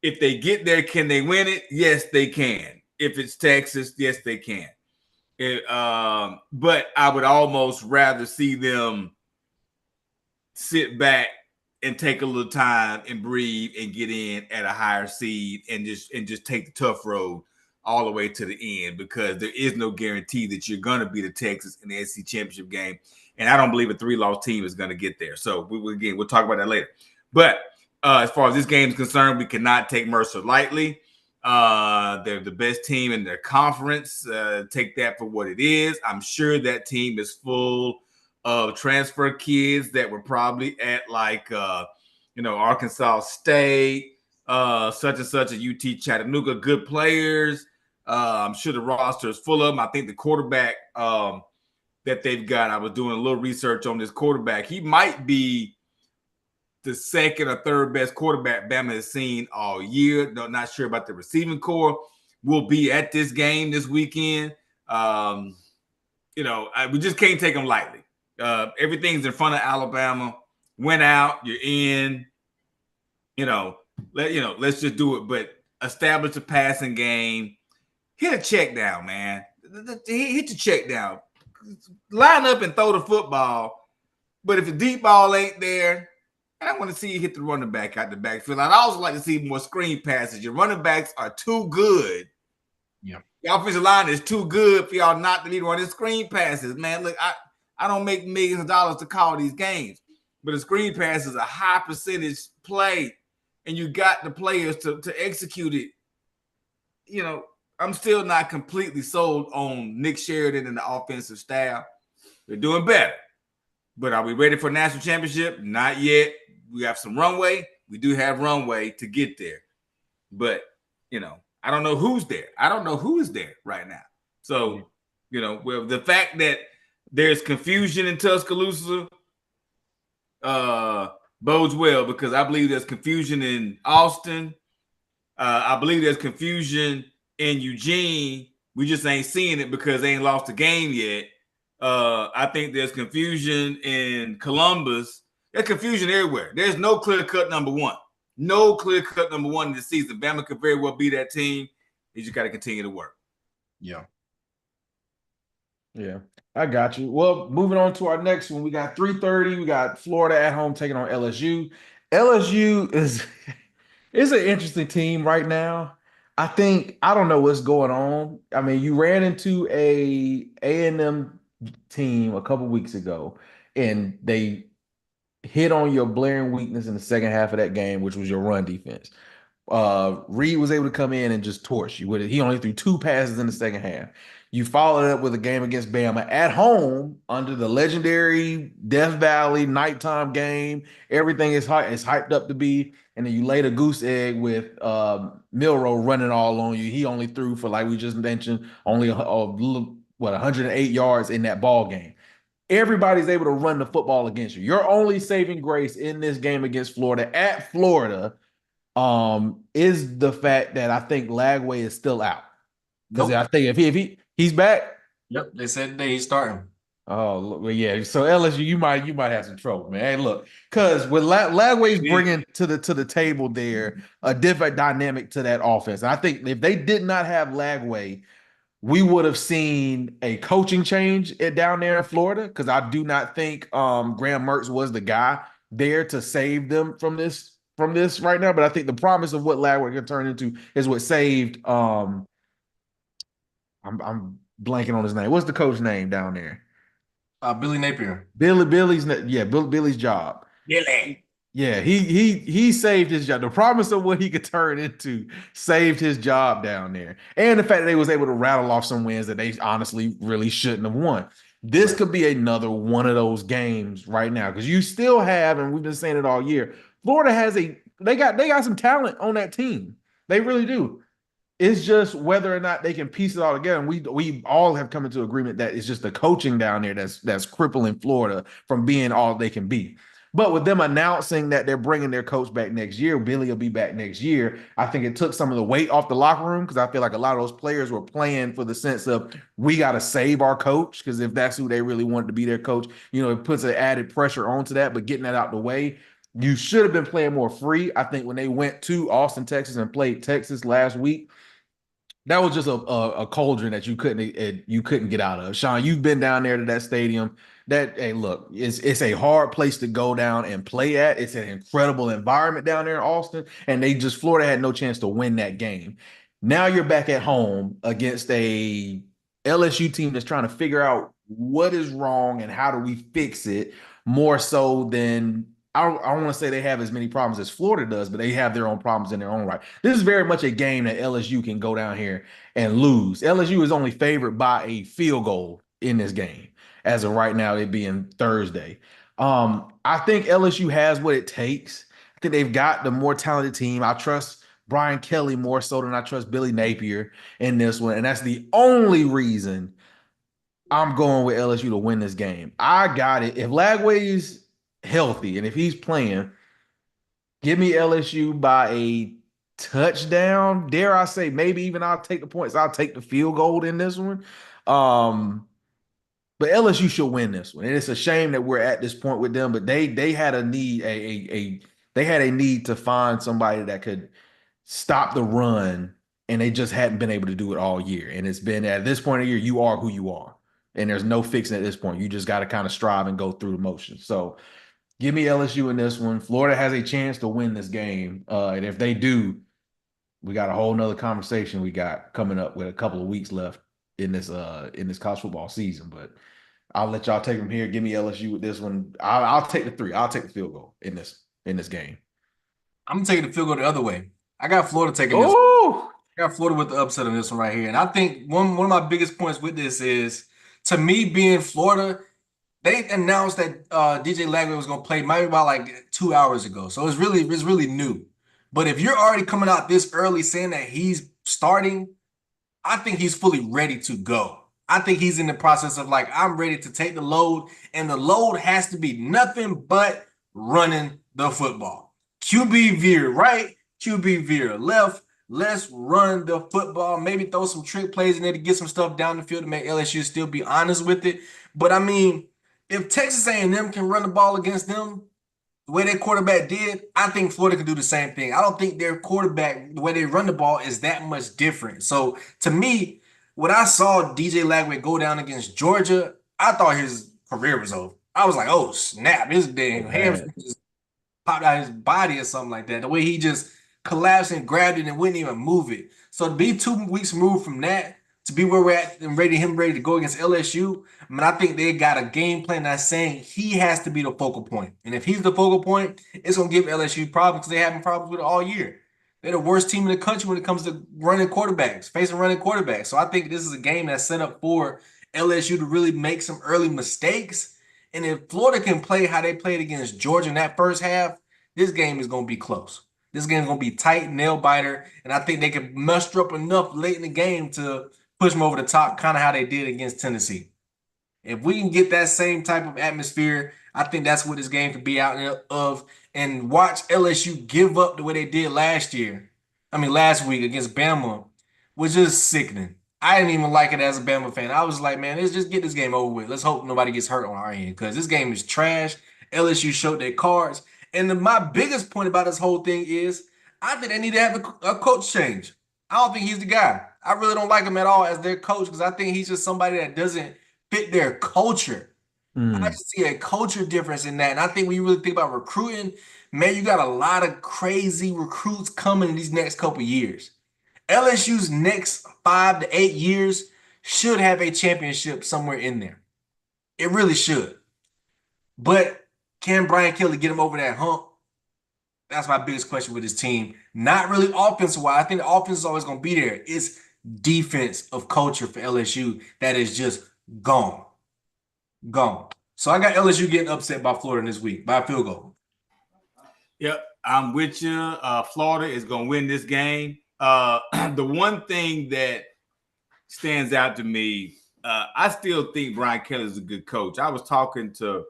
if they get there, can they win it? Yes, they can. If it's Texas, yes, they can. But I would almost rather see them sit back and take a little time and breathe and get in at a higher seed and just take the tough road all the way to the end, because there is no guarantee that you're going to beat the Texas in the SEC championship game. And I don't believe a 3-loss team is going to get there. So we'll talk about that later. But as far as this game is concerned, we cannot take Mercer lightly. They're the best team in their conference. Take that for what it is. I'm sure that team is full of transfer kids that were probably at Arkansas State, such and such, a UT Chattanooga, good players. I'm sure the roster is full of them. I think the quarterback that they've got, I was doing a little research on this quarterback. He might be the second or third best quarterback Bama has seen all year. No, not sure about the receiving core. We'll be at this game this weekend. We just can't take them lightly. Everything's in front of Alabama. Went out, you're in. Let's just do it. But establish a passing game. Hit a check down, man. Hit the check down. Line up and throw the football. But if the deep ball ain't there, I want to see you hit the running back out the backfield. I'd also like to see more screen passes. Your running backs are too good. Yeah. The offensive line is too good for y'all not to be running screen passes. Man, look, I don't make millions of dollars to call these games, but a screen pass is a high percentage play, and you got the players to execute it. I'm still not completely sold on Nick Sheridan and the offensive staff. They're doing better. But are we ready for a national championship? Not yet. We have some runway. We do have runway to get there. But, I don't know who's there. I don't know who is there right now. So, the fact that there's confusion in Tuscaloosa bodes well, because I believe there's confusion in Austin. I believe there's confusion in Eugene. We just ain't seeing it because they ain't lost a game yet. I think there's confusion in Columbus. There's confusion everywhere. There's no clear-cut number one. No clear-cut number one in the season. Bama could very well be that team. You just got to continue to work. Yeah. Yeah, I got you. Well, moving on to our next one. We got 3:30. We got Florida at home taking on LSU. LSU is an interesting team right now. I don't know what's going on. I mean, you ran into A&M team a couple weeks ago, and they hit on your blaring weakness in the second half of that game, which was your run defense. Reed was able to come in and just torch you with it. He only threw 2 passes in the second half. You followed it up with a game against Bama at home under the legendary Death Valley nighttime game. Everything is hyped up to be. And then you laid a goose egg with Milrow running all on you. He only threw for, like we just mentioned, only 108 yards in that ball game. Everybody's able to run the football against you. Your only saving grace in this game against Florida at Florida is the fact that I think Lagway is still out. Because Nope. I think if he's back. Yep. They said today he's starting. Oh well, yeah. So LSU, you might have some trouble, man. Hey, look, because with Lagway's bringing to the table there a different dynamic to that offense. And I think if they did not have Lagway, we would have seen a coaching change down there in Florida, because I do not think Graham Mertz was the guy there to save them from this right now. But I think the promise of what Lagway can turn into is what saved I'm blanking on his name. What's the coach name down there? Billy Napier. Billy's job. Billy. Yeah, he saved his job. The promise of what he could turn into saved his job down there. And the fact that they was able to rattle off some wins that they honestly really shouldn't have won. This could be another one of those games right now, because you still have, and we've been saying it all year, Florida they got some talent on that team. They really do. It's just whether or not they can piece it all together. And we all have come into agreement that it's just the coaching down there that's crippling Florida from being all they can be. But with them announcing that they're bringing their coach back next year, Billy will be back next year, I think it took some of the weight off the locker room, because I feel like a lot of those players were playing for the sense of, we got to save our coach, because if that's who they really wanted to be their coach, it puts an added pressure onto that. But getting that out the way, you should have been playing more free. I think when they went to Austin, Texas and played Texas last week, that was just a cauldron that you couldn't get out of. Sean, you've been down there to that stadium. Hey, look, it's a hard place to go down and play at. It's an incredible environment down there in Austin, and Florida had no chance to win that game. Now you're back at home against a LSU team that's trying to figure out what is wrong and how do we fix it, more so than I don't want to say they have as many problems as Florida does, but they have their own problems in their own right. This is very much a game that LSU can go down here and lose. LSU is only favored by a field goal in this game, as of right now, it being Thursday. I think LSU has what it takes. I think they've got the more talented team. I trust Brian Kelly more so than I trust Billy Napier in this one. And that's the only reason I'm going with LSU to win this game. I got it. If Lagway's healthy and if he's playing, give me LSU by a touchdown. Dare I say, maybe even I'll take the points. I'll take the field goal in this one. But LSU should win this one. And it's a shame that we're at this point with them, but they had a need, they had a need to find somebody that could stop the run, and they just hadn't been able to do it all year. And it's been, at this point of the year, you are who you are. And there's no fixing at this point. You just got to kind of strive and go through the motions. So give me LSU in this one. Florida has a chance to win this game. And if they do, we got a whole nother conversation we got coming up with a couple of weeks left in this college football season. But I'll let y'all take them here. Give me LSU with this one. I'll take the 3. I'll take the field goal in this game. I'm taking the field goal the other way. I got Florida taking this. Oh, I got Florida with the upset on this one right here. And I think one of my biggest points with this is, to me, being Florida, they announced that DJ Lagway was going to play maybe about like 2 hours ago. So it's really new. But if you're already coming out this early saying that he's starting, I think he's fully ready to go. I think he's in the process of, like, I'm ready to take the load, and the load has to be nothing but running the football. QB veer right, QB veer left. Let's run the football. Maybe throw some trick plays in there to get some stuff down the field to make LSU still be honest with it. But I mean, if Texas A&M can run the ball against them the way their quarterback did, I think Florida can do the same thing. I don't think their quarterback, the way they run the ball, is that much different. So to me, when I saw DJ Lagway go down against Georgia, I thought his career was over. I was like, oh, snap. His damn hamstrings popped out his body or something like that. The way he just collapsed and grabbed it and wouldn't even move it. So to be 2 weeks removed from that, to be where we're at and ready to go against LSU, I mean, I think they got a game plan that's saying he has to be the focal point. And if he's the focal point, it's gonna give LSU problems because they're having problems with it all year. They're the worst team in the country when it comes to running quarterbacks, facing running quarterbacks. So I think this is a game that's set up for LSU to really make some early mistakes. And if Florida can play how they played against Georgia in that first half, this game is going to be close. This game is going to be tight, nail biter, and I think they can muster up enough late in the game to push them over the top, kind of how they did against Tennessee. If we can get that same type of atmosphere, I think that's what this game could be out of. And watch LSU give up the way they did last year. I mean, last week against Bama was just sickening. I didn't even like it as a Bama fan. I was like, man, let's just get this game over with. Let's hope nobody gets hurt on our end because this game is trash. LSU showed their cards. And my biggest point about this whole thing is I think they need to have a coach change. I don't think he's the guy. I really don't like him at all as their coach because I think he's just somebody that doesn't fit their culture. I just see a culture difference in that. And I think when you really think about recruiting, man, you got a lot of crazy recruits coming in these next couple years. LSU's next 5 to 8 years should have a championship somewhere in there. It really should. But can Brian Kelly get him over that hump? That's my biggest question with his team. Not really offensive-wise. I think the offense is always going to be there. It's defense of culture for LSU that is just gone. Gone. So I got LSU getting upset by Florida this week by a field goal. Yep, I'm with you. Florida is going to win this game. The one thing that stands out to me, I still think Brian Kelly is a good coach. I was talking to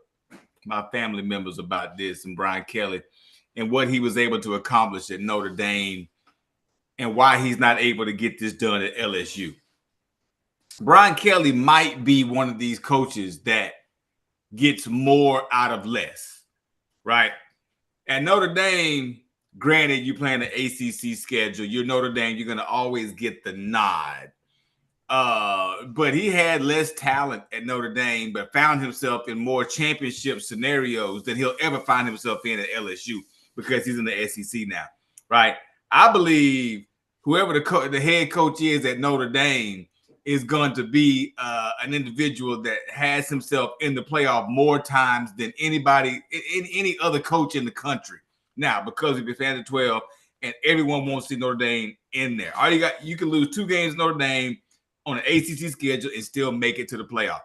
my family members about this and Brian Kelly and what he was able to accomplish at Notre Dame and why he's not able to get this done at LSU. Brian Kelly might be one of these coaches that gets more out of less, right? At Notre Dame, granted, you're playing the ACC schedule. You're Notre Dame. You're going to always get the nod. But he had less talent at Notre Dame, but found himself in more championship scenarios than he'll ever find himself in at LSU because he's in the SEC now, right? I believe whoever the head coach is at Notre Dame is going to be an individual that has himself in the playoff more times than anybody, any other coach in the country. Now, because of the fan 12 and everyone wants to see Notre Dame in there. You can lose 2 games Notre Dame on an ACC schedule and still make it to the playoff.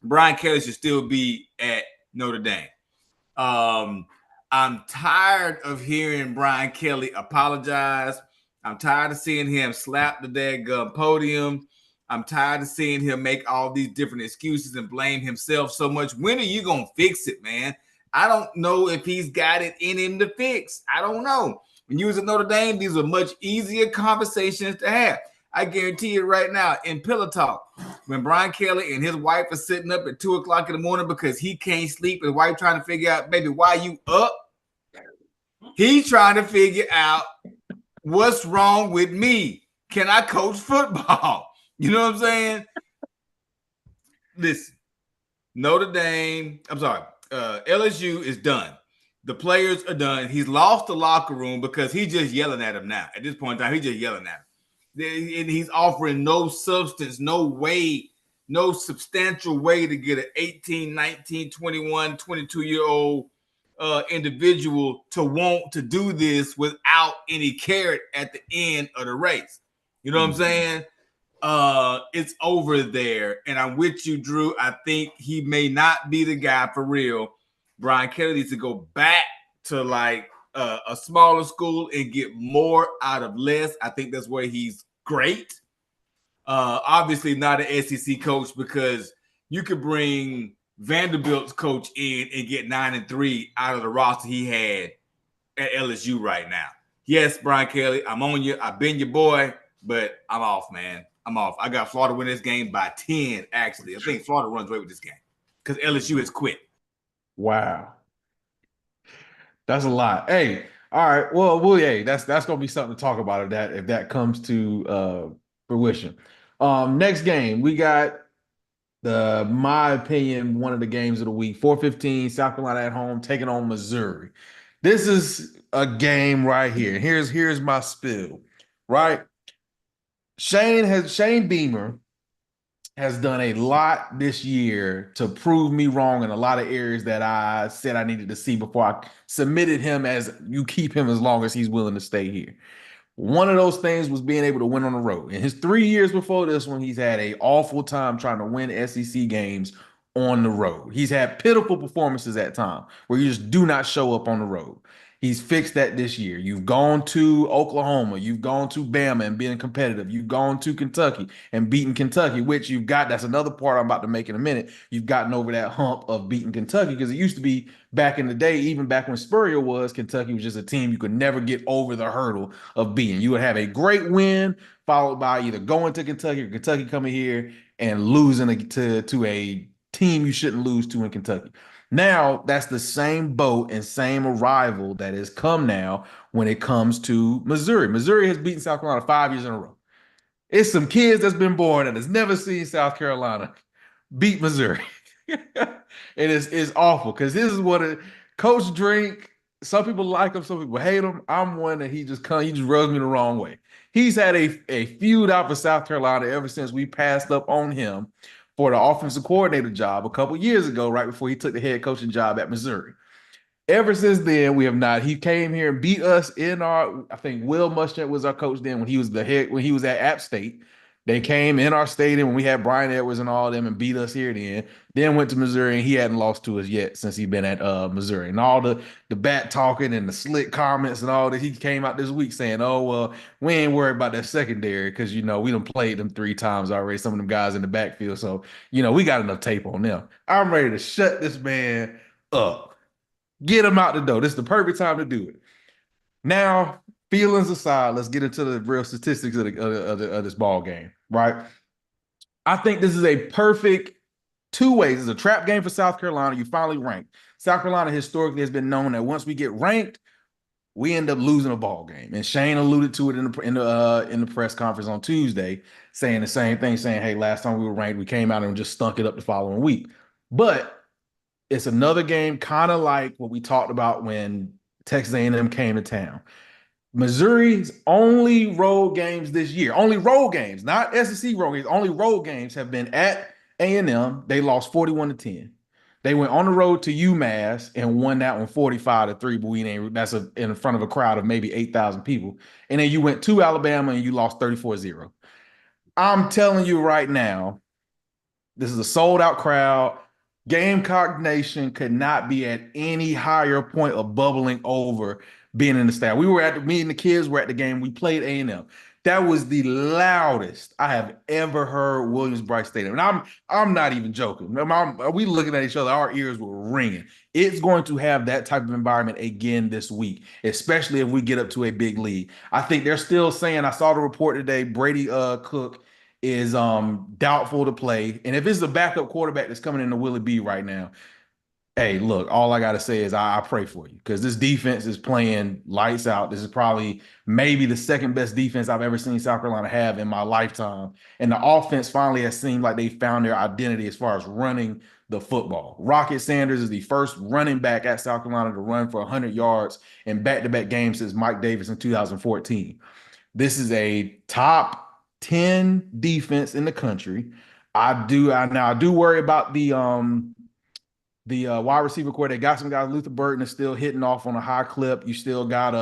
Brian Kelly should still be at Notre Dame. I'm tired of hearing Brian Kelly apologize. I'm tired of seeing him slap the daggum podium. I'm tired of seeing him make all these different excuses and blame himself so much. When are you going to fix it, man? I don't know if he's got it in him to fix. I don't know. When you was at Notre Dame, these are much easier conversations to have. I guarantee you right now, in Pillow Talk, when Brian Kelly and his wife are sitting up at 2 o'clock in the morning because he can't sleep and his wife trying to figure out, baby, why you up? He's trying to figure out what's wrong with me. Can I coach football? You know what I'm saying? Listen, LSU is done. The players are done. He's lost the locker room because he's just yelling at him now. At this point in time, he's just yelling at him. And he's offering no substance, no way, no substantial way to get an 18, 19, 21, 22-year-old individual to want to do this without any carrot at the end of the race. You know what I'm saying? It's over there. And I'm with you, Drew. I think he may not be the guy for real. Brian Kelly needs to go back to like a smaller school and get more out of less. I think that's where he's great. Obviously not an SEC coach because you could bring Vanderbilt's coach in and get 9-3 out of the roster he had at LSU right now. Yes, Brian Kelly, I'm on you. I've been your boy, but I'm off, man. I'm off. I got Florida win this game by 10, actually. I think Florida runs away with this game because LSU has quit. Wow. That's a lot. Hey, all right. Well, hey, that's gonna be something to talk about if that comes to fruition. Next game, we got my opinion, one of the games of the week. 4:15, South Carolina at home taking on Missouri. This is a game right here. Here's my spill, right? Shane Beamer has done a lot this year to prove me wrong in a lot of areas that I said I needed to see before I submitted him as you keep him as long as he's willing to stay here. One of those things was being able to win on the road. In his 3 years before this one, he's had an awful time trying to win SEC games on the road. He's had pitiful performances at times where you just do not show up on the road. He's fixed that this year. You've gone to Oklahoma, you've gone to Bama and been competitive. You've gone to Kentucky and beaten Kentucky, which you've got. That's another part I'm about to make in a minute. You've gotten over that hump of beating Kentucky because it used to be back in the day, even back when Spurrier was, Kentucky was just a team you could never get over the hurdle of beating. You would have a great win followed by either going to Kentucky or Kentucky coming here and losing to a team you shouldn't lose to in Kentucky. Now that's the same boat and same arrival that has come now when it comes to Missouri. Missouri has beaten South Carolina 5 years in a row. It's some kids that's been born and has never seen South Carolina beat Missouri. It's awful because this is what Coach Drink. Some people like him, some people hate him. I'm one that he just rubs me the wrong way. He's had a feud out for South Carolina ever since we passed up on him for the offensive coordinator job a couple years ago, right before he took the head coaching job at Missouri. Ever since then, we have not. He came here and beat us in our. I think Will Muschamp was our coach then when he was when he was at App State. They came in our stadium when we had Brian Edwards and all of them and beat us here then. Then went to Missouri and he hadn't lost to us yet since he's been at Missouri. And all the bat talking and the slick comments and all that, he came out this week saying, "Oh well, we ain't worried about that secondary because we done played them 3 times already. Some of them guys in the backfield, so we got enough tape on them." I'm ready to shut this man up. Get him out the door. This is the perfect time to do it. Now, feelings aside, let's get into the real statistics of this ball game, right? I think this is a perfect 2 ways. It's a trap game for South Carolina. You finally ranked. South Carolina historically has been known that once we get ranked, we end up losing a ball game. And Shane alluded to it in the press conference on Tuesday, saying the same thing, saying, "Hey, last time we were ranked, we came out and just stunk it up the following week." But it's another game, kind of like what we talked about when Texas A&M came to town. Missouri's only road games this year, only road games, not SEC road games, only road games have been at A&M. They lost 41-10. They went on the road to UMass and won that one 45-3, but that's in front of a crowd of maybe 8,000 people. And then you went to Alabama and you lost 34-0. I'm telling you right now, this is a sold-out crowd. Gamecock Nation could not be at any higher point of bubbling over being in the stand. Me and the kids were at the game. We played A&M. That was the loudest I have ever heard Williams-Brice Stadium. And I'm not even joking. We looking at each other, our ears were ringing. It's going to have that type of environment again this week, especially if we get up to a big lead. I think they're still saying, I saw the report today, Brady Cook is doubtful to play. And if it's a backup quarterback that's coming into Willie B right now, hey, look, all I got to say is I pray for you because this defense is playing lights out. This is probably maybe the second best defense I've ever seen South Carolina have in my lifetime. And the offense finally has seemed like they found their identity as far as running the football. Rocket Sanders is the first running back at South Carolina to run for 100 yards in back-to-back games since Mike Davis in 2014. This is a top 10 defense in the country. I do worry about the wide receiver core. They got some guys. Luther Burton is still hitting off on a high clip. You still got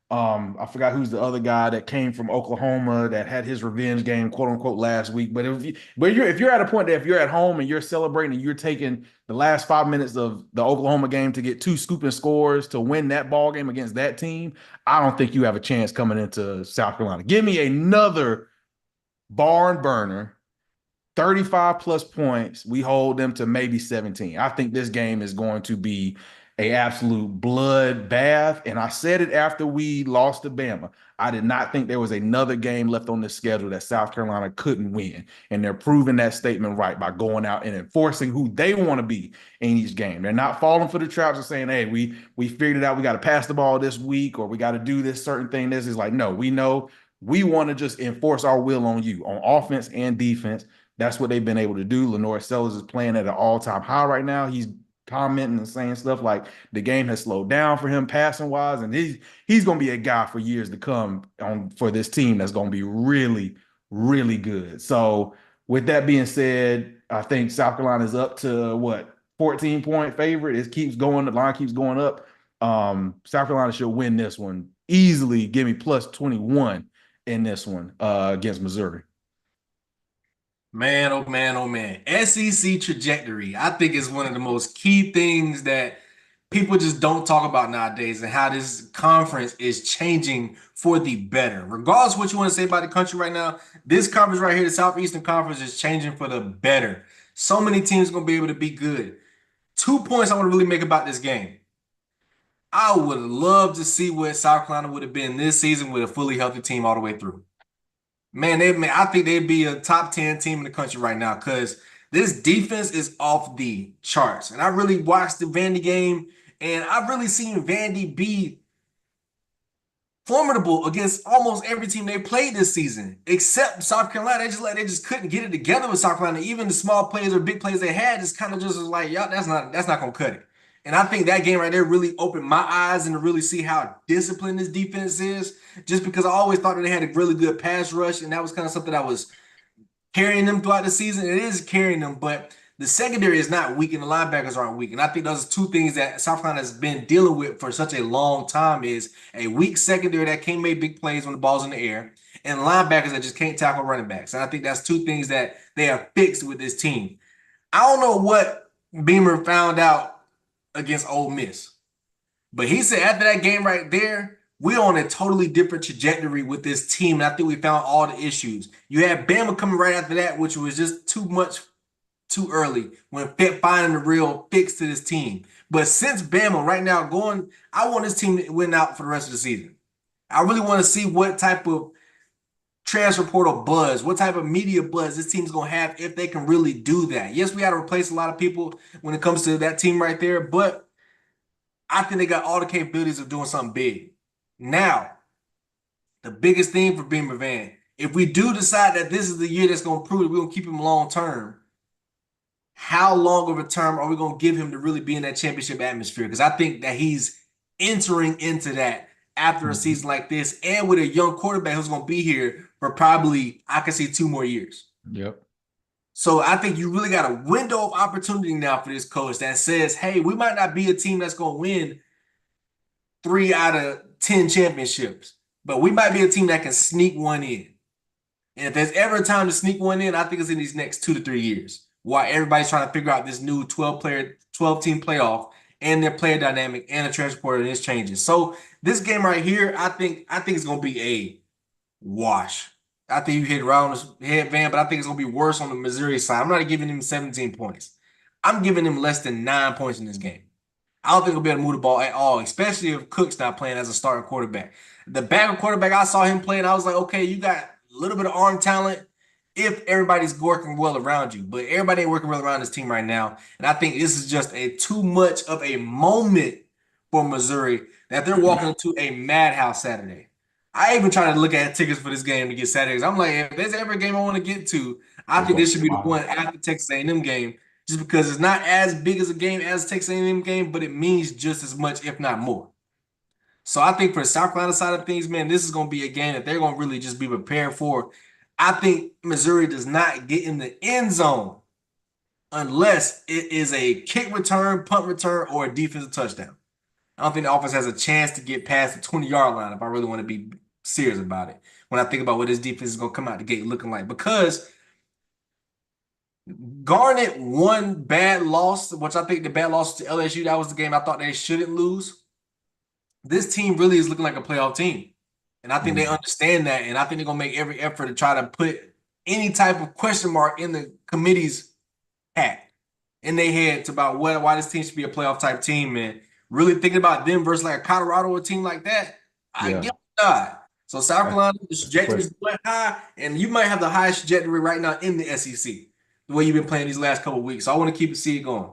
I forgot who's the other guy that came from Oklahoma that had his revenge game, quote unquote, last week. But if you're at a point that if you're at home and you're celebrating and you're taking the last 5 minutes of the Oklahoma game to get 2 scooping scores to win that ball game against that team, I don't think you have a chance coming into South Carolina. Give me another barn burner, 35 plus points. We hold them to maybe 17. I think this game is going to be an absolute bloodbath. And I said it after we lost to Bama. I did not think there was another game left on this schedule that South Carolina couldn't win. And they're proving that statement right by going out and enforcing who they want to be in each game. They're not falling for the traps of saying, hey, we figured it out. We got to pass the ball this week or we got to do this certain thing. This is like, no, we know we want to just enforce our will on you on offense and defense. That's what they've been able to do. Lenore Sellers is playing at an all-time high right now. He's commenting and saying stuff like the game has slowed down for him passing wise, and he's going to be a guy for years to come for this team that's going to be really, really good. So with that being said, I think South Carolina is up to what, 14-point favorite. It keeps going, the line keeps going up. South Carolina should win this one easily. Give me plus 21 in this one against Missouri. Man, oh man, oh man. SEC trajectory, I think, is one of the most key things that people just don't talk about nowadays, and how this conference is changing for the better. Regardless of what you want to say about the country right now, this conference right here, the Southeastern Conference, is changing for the better. So many teams going to be able to be good. 2 points I want to really make about this game. I would love to see what South Carolina would have been this season with a fully healthy team all the way through. Man, I think they'd be a top 10 team in the country right now, because this defense is off the charts. And I really watched the Vandy game, and I've really seen Vandy be formidable against almost every team they played this season, except South Carolina. They just couldn't get it together with South Carolina. Even the small plays or big plays they had just kind of just was like, yeah, that's not gonna cut it. And I think that game right there really opened my eyes and to really see how disciplined this defense is. Just because I always thought that they had a really good pass rush, and that was kind of something that was carrying them throughout the season. It is carrying them, but the secondary is not weak and the linebackers aren't weak. And I think those are two things that South Carolina has been dealing with for such a long time: is a weak secondary that can't make big plays when the ball's in the air, and linebackers that just can't tackle running backs. And I think that's two things that they have fixed with this team. I don't know what Beamer found out against Ole Miss, but he said after that game right there, we're on a totally different trajectory with this team. And I think we found all the issues. You had Bama coming right after that, which was just too much too early when finding the real fix to this team. But since Bama right now going, I want this team to win out for the rest of the season. I really want to see what type of transfer portal buzz, what type of media buzz this team's going to have if they can really do that. Yes, we got to replace a lot of people when it comes to that team right there, but I think they got all the capabilities of doing something big. Now, the biggest thing for Beamer Van, if we do decide that this is the year that's going to prove that we're going to keep him long term, how long of a term are we going to give him to really be in that championship atmosphere? Because I think that he's entering into that after a season like this, and with a young quarterback who's going to be here for probably, I can see 2 more years. Yep. So I think you really got a window of opportunity now for this coach that says, hey, we might not be a team that's going to win 3 out of 10 championships, but we might be a team that can sneak one in. And if there's ever a time to sneak one in, I think it's in these next 2 to 3 years, while everybody's trying to figure out this new 12-team playoff and their player dynamic and the transfer portal and its changes. So this game right here, I think it's going to be a wash. I think you hit it right on the head, Van, but I think it's going to be worse on the Missouri side. I'm not giving him 17 points. I'm giving him less than 9 points in this game. I don't think he'll be able to move the ball at all, especially if Cook's not playing as a starting quarterback. The backup quarterback, I saw him playing, I was like, okay, you got a little bit of arm talent if everybody's working well around you. But everybody ain't working well around this team right now. And I think this is just too much of a moment for Missouri that they're walking into a madhouse Saturday. I even tried to look at tickets for this game to get Saturdays. I'm like, if there's ever a game I want to get to, I think this should be the one after Texas A&M game, just because it's not as big as a game as Texas A&M game, but it means just as much, if not more. So I think for the South Carolina side of things, man, this is going to be a game that they're going to really just be prepared for. I think Missouri does not get in the end zone unless it is a kick return, punt return, or a defensive touchdown. I don't think the offense has a chance to get past the 20-yard line if I really want to be serious about it, when I think about what this defense is going to come out the gate looking like. Because Garnet one bad loss, which I think the bad loss to LSU, that was the game I thought they shouldn't lose. This team really is looking like a playoff team. And I think they understand that. And I think they're going to make every effort to try to put any type of question mark in the committee's hat, in their heads, about why this team should be a playoff type team. And really thinking about them versus like a Colorado or a team like that, I give them God. So South Carolina, the trajectory is going high, and you might have the highest trajectory right now in the SEC, the way you've been playing these last couple of weeks. So I want to keep it going.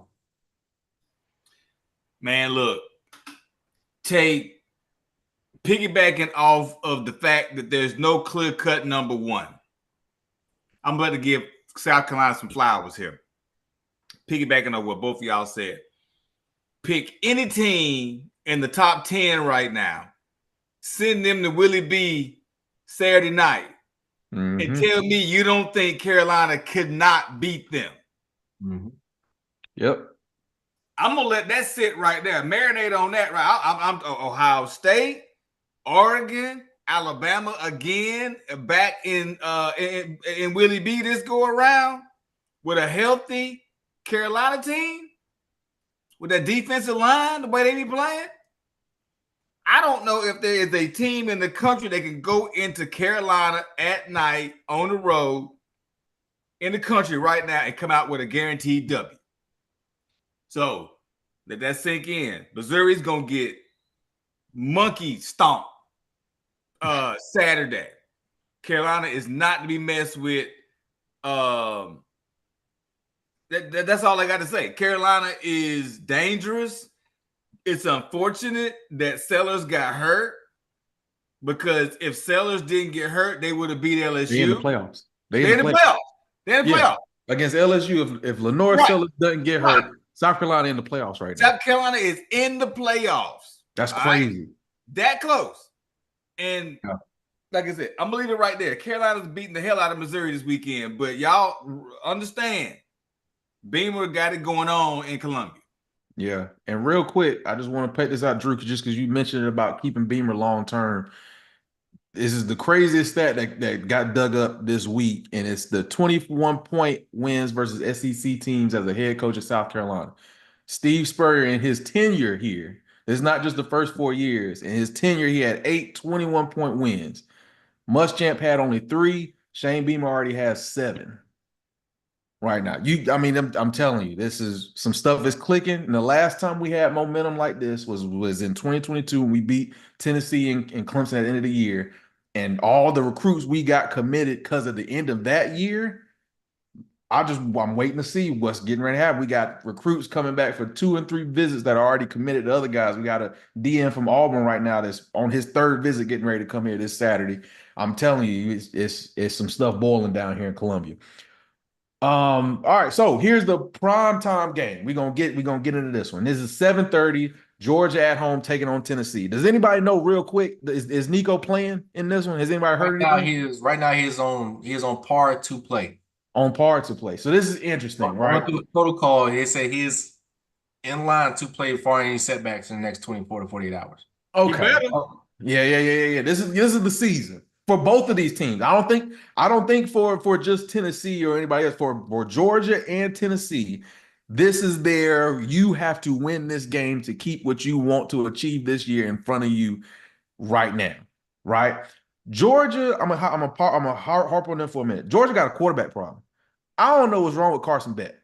Man, look, Tate, piggybacking off of the fact that there's no clear-cut number one, I'm going to give South Carolina some flowers here. Piggybacking on what both of y'all said. pick any team in the top 10 right now, send them to Willie B Saturday night, and tell me you don't think Carolina could not beat them. Yep. I'm gonna let that sit right there. Marinate on that. Right. I'm Ohio State, Oregon, Alabama again, back in Willie B this go around with a healthy Carolina team with that defensive line, the way they be playing. I don't know if there is a team in the country that can go into Carolina at night on the road in the country right now and come out with a guaranteed W. So let that sink in. Missouri's gonna get monkey stomped Saturday. Carolina is not to be messed with. That's all I got to say. Carolina is dangerous. It's unfortunate that Sellers got hurt, because if Sellers didn't get hurt, they would have beat LSU. They're in the playoffs. They're in the playoffs. They're in the playoffs. Against LSU, if Lenore Sellers doesn't get hurt, South Carolina in the playoffs right now. South Carolina is in the playoffs. That's crazy. Right? That close. And like I said, I'm going to leave it right there. Carolina's beating the hell out of Missouri this weekend, but y'all understand, Beamer got it going on in Columbia. Yeah. And real quick, I just want to put this out, Drew, just because you mentioned about keeping Beamer long term. This is the craziest stat that got dug up this week, and it's the 21-point wins versus SEC teams as a head coach of South Carolina. Steve Spurrier, in his tenure here, it's not just the first 4 years. In his tenure, he had 8 21-point wins. Muschamp had only 3. Shane Beamer already has 7 right now. I'm telling you, this is some stuff is clicking. And the last time we had momentum like this was in 2022 when we beat Tennessee and Clemson at the end of the year. And all the recruits we got committed because of the end of that year. I'm waiting to see what's getting ready to happen. We got recruits coming back for 2 and 3 visits that are already committed to other guys. We got a DN from Auburn right now that's on his 3rd visit getting ready to come here this Saturday. I'm telling you, it's some stuff boiling down here in Columbia. All right, so here's the prime time game. We're gonna get into this one. This is 7:30, Georgia at home taking on Tennessee. Does anybody know real quick? Is Nico playing in this one? Has anybody heard anything? Right now he is on par to play. On par to play. So this is interesting, right? Through the protocol, they say he is in line to play for any setbacks in the next 24 to 48 hours. Okay. Yeah. This is the season for both of these teams. I don't think for just Tennessee or anybody else, for Georgia and Tennessee, this is you have to win this game to keep what you want to achieve this year in front of you right now, right? Georgia, I'm gonna harp on them for a minute. Georgia got a quarterback problem. I don't know what's wrong with Carson Beck.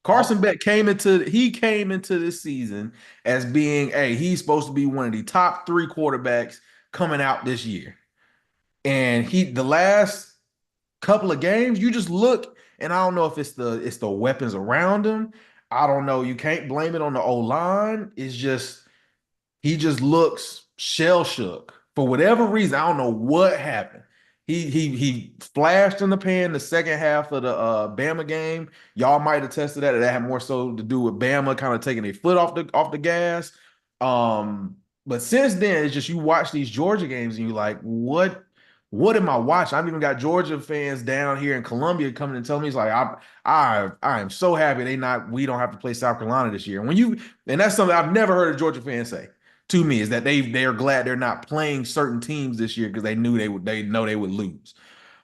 Carson Beck came into this season as being, he's supposed to be one of the top 3 quarterbacks coming out this year. And the last couple of games, you just look, and I don't know if it's the weapons around him. I don't know. You can't blame it on the O-line. It's just he just looks shell shook for whatever reason. I don't know what happened. He flashed in the pan the second half of the Bama game. Y'all might have tested that. That had more so to do with Bama kind of taking a foot off the gas. But since then, it's just you watch these Georgia games and you're like, what am I watching? I've even got Georgia fans down here in Columbia coming and telling me, it's like, I am so happy we don't have to play South Carolina this year. And that's something I've never heard a Georgia fan say to me, is that they are glad they're not playing certain teams this year because they know they would lose.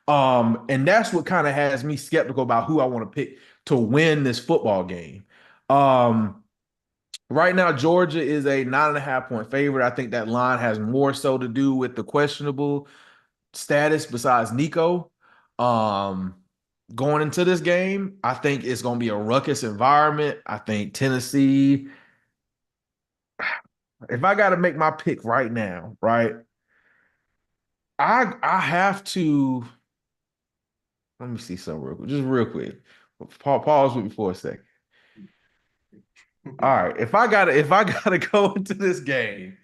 And that's what kind of has me skeptical about who I want to pick to win this football game. Right now, Georgia is a 9.5-point favorite. I think that line has more so to do with the questionable status besides Nico. Going into this game, I think it's going to be a ruckus environment. I think Tennessee, if I got to make my pick right now, right, I have to, let me see something real quick. Pause with me for a second. All right, if I gotta go into this game,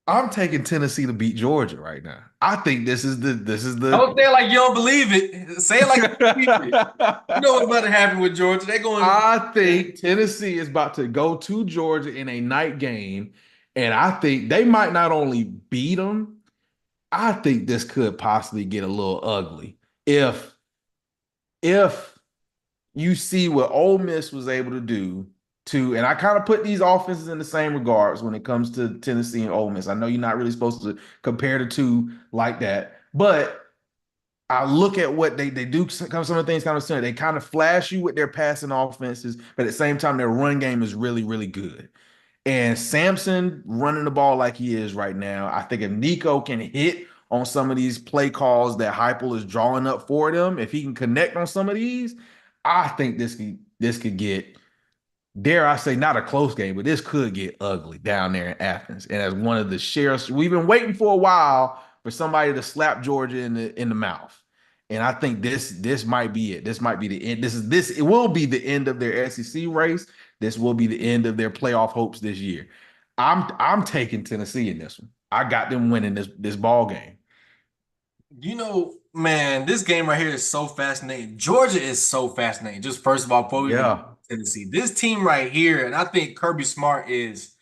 I'm taking Tennessee to beat Georgia right now. I think this is the Don't say it like you don't believe it. Say it like you believe it. You know what's about to happen with Georgia. They're going. I think Tennessee is about to go to Georgia in a night game, and I think they might not only beat them, I think this could possibly get a little ugly if if you see what Ole Miss was able to do to, and I kind of put these offenses in the same regards when it comes to Tennessee and Ole Miss. I know you're not really supposed to compare the two like that, but I look at what they do. Some of the things kind of similar. They kind of flash you with their passing offenses, but at the same time, their run game is really, really good. And Samson running the ball like he is right now, I think if Nico can hit on some of these play calls that Heupel is drawing up for them, if he can connect on some of these, I think this could get, dare I say, not a close game, but this could get ugly down there in Athens. And as one of the sheriffs, we've been waiting for a while for somebody to slap Georgia in the mouth. And I think this might be it. This might be the end. It will be the end of their SEC race. This will be the end of their playoff hopes this year. I'm taking Tennessee in this one. I got them winning this ball game. You know, man, this game right here is so fascinating. Georgia is so fascinating. Just first of all, before we even Yeah. get to Tennessee, this team right here, and I think Kirby Smart is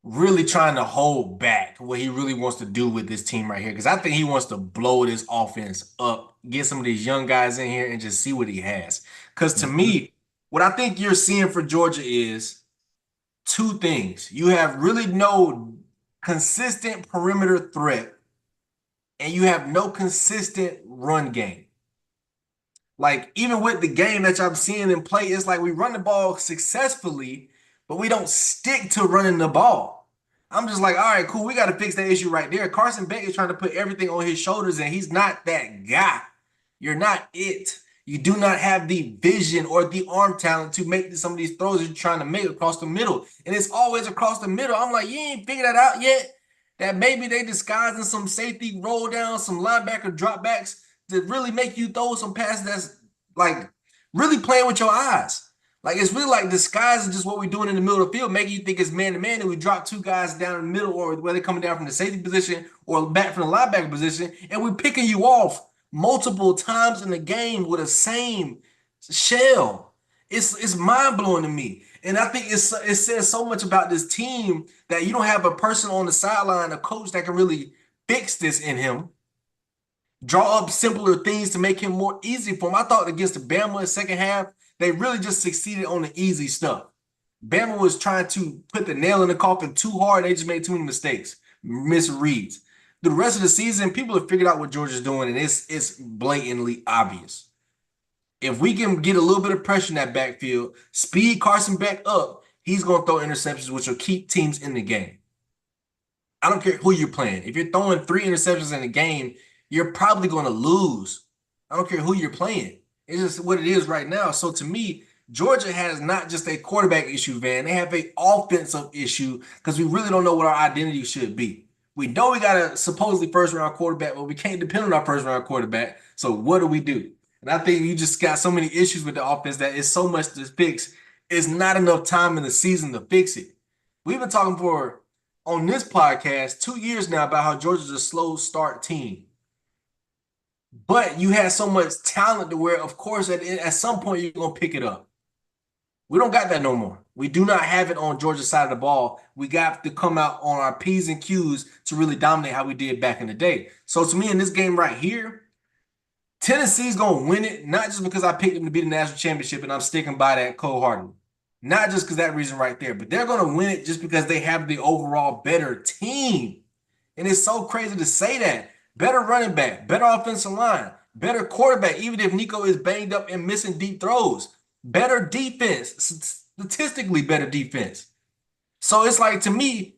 really trying to hold back what he really wants to do with this team right here. Because I think he wants to blow this offense up, get some of these young guys in here and just see what he has. Because to Mhm. me, what I think you're seeing for Georgia is two things. You have really no consistent perimeter threat, and you have no consistent run game. Like, even with the game that I'm seeing them play, it's like we run the ball successfully, but we don't stick to running the ball. I'm just like, all right, cool. We got to fix that issue right there. Carson Beck is trying to put everything on his shoulders, and he's not that guy. You're not it. You do not have the vision or the arm talent to make some of these throws you're trying to make across the middle. And it's always across the middle. I'm like, you ain't figured that out yet? That maybe they disguising some safety roll down, some linebacker drop backs to really make you throw some passes that's like really playing with your eyes. Like, it's really like disguising just what we're doing in the middle of the field, making you think it's man to man, and we drop two guys down in the middle, or whether they're coming down from the safety position or back from the linebacker position, and we're picking you off multiple times in the game with the same shell. It's mind blowing to me, and I think it says so much about this team that you don't have a person on the sideline, a coach that can really fix this in him, draw up simpler things to make him more easy for him. I thought against the Bama in the second half, they really just succeeded on the easy stuff. Bama was trying to put the nail in the coffin too hard. They just made too many mistakes, misreads. The rest of the season, people have figured out what Georgia's doing, and it's blatantly obvious. If we can get a little bit of pressure in that backfield, speed Carson Beck up, he's going to throw interceptions, which will keep teams in the game. I don't care who you're playing. If you're throwing 3 interceptions in a game, you're probably going to lose. I don't care who you're playing. It's just what it is right now. So to me, Georgia has not just a quarterback issue, Van. They have an offensive issue because we really don't know what our identity should be. We know we got a supposedly first-round quarterback, but we can't depend on our first-round quarterback. So what do we do? And I think you just got so many issues with the offense that it's so much to fix. It's not enough time in the season to fix it. We've been talking for on this podcast 2 years now about how Georgia's a slow start team. But you had so much talent to where, of course, at some point you're going to pick it up. We don't got that no more. We do not have it on Georgia's side of the ball. We got to come out on our P's and Q's to really dominate how we did back in the day. So to me, in this game right here, Tennessee's going to win it, not just because I picked them to be the national championship and I'm sticking by that cold-heartedly. Not just because that reason right there, but they're going to win it just because they have the overall better team. And it's so crazy to say that. Better running back, better offensive line, better quarterback, even if Nico is banged up and missing deep throws. Better defense, statistically better defense. So it's like, to me,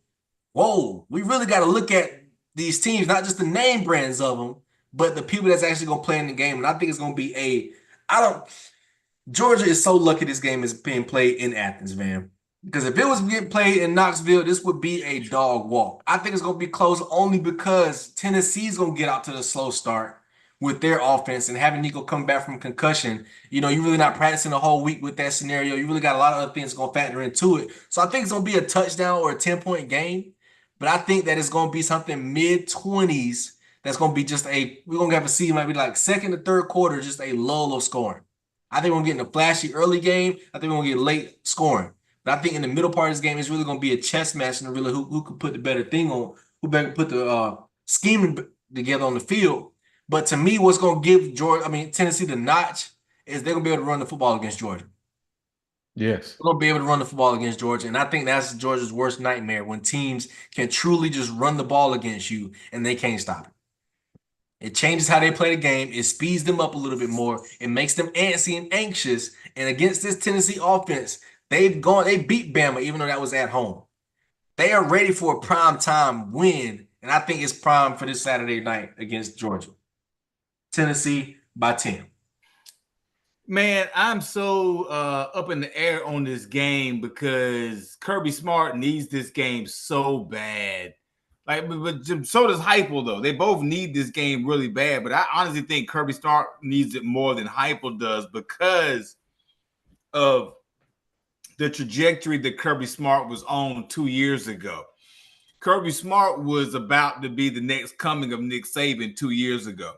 whoa, we really got to look at these teams, not just the name brands of them, but the people that's actually going to play in the game. And I think it's going to be Georgia is so lucky this game is being played in Athens, man. Because if it was getting played in Knoxville, this would be a dog walk. I think it's going to be close only because Tennessee's going to get out to the slow start with their offense, and having Nico come back from concussion. You know, you're really not practicing a whole week with that scenario. You really got a lot of other things going to factor into it. So I think it's going to be a touchdown or a 10-point game. but I think that it's going to be something mid-20s. That's going to be we're going to have a season maybe like second to third quarter, just a lull of scoring. I think we're going to get in a flashy early game. I think we're going to get late scoring. But I think in the middle part of this game, it's really going to be a chess match and really who can put the better thing on, who better put the scheming together on the field. But to me, what's going to give Tennessee the notch is they're going to be able to run the football against Georgia. Yes. They're going to be able to run the football against Georgia. And I think that's Georgia's worst nightmare, when teams can truly just run the ball against you and they can't stop it. It changes how they play the game. It speeds them up a little bit more. It makes them antsy and anxious. And against this Tennessee offense, they beat Bama, even though that was at home. They are ready for a prime time win. And I think it's prime for this Saturday night against Georgia. Tennessee by 10. Man, I'm so up in the air on this game because Kirby Smart needs this game so bad. But so does Heupel, though. They both need this game really bad. But I honestly think Kirby Smart needs it more than Heupel does because of the trajectory that Kirby Smart was on 2 years ago. Kirby Smart was about to be the next coming of Nick Saban 2 years ago.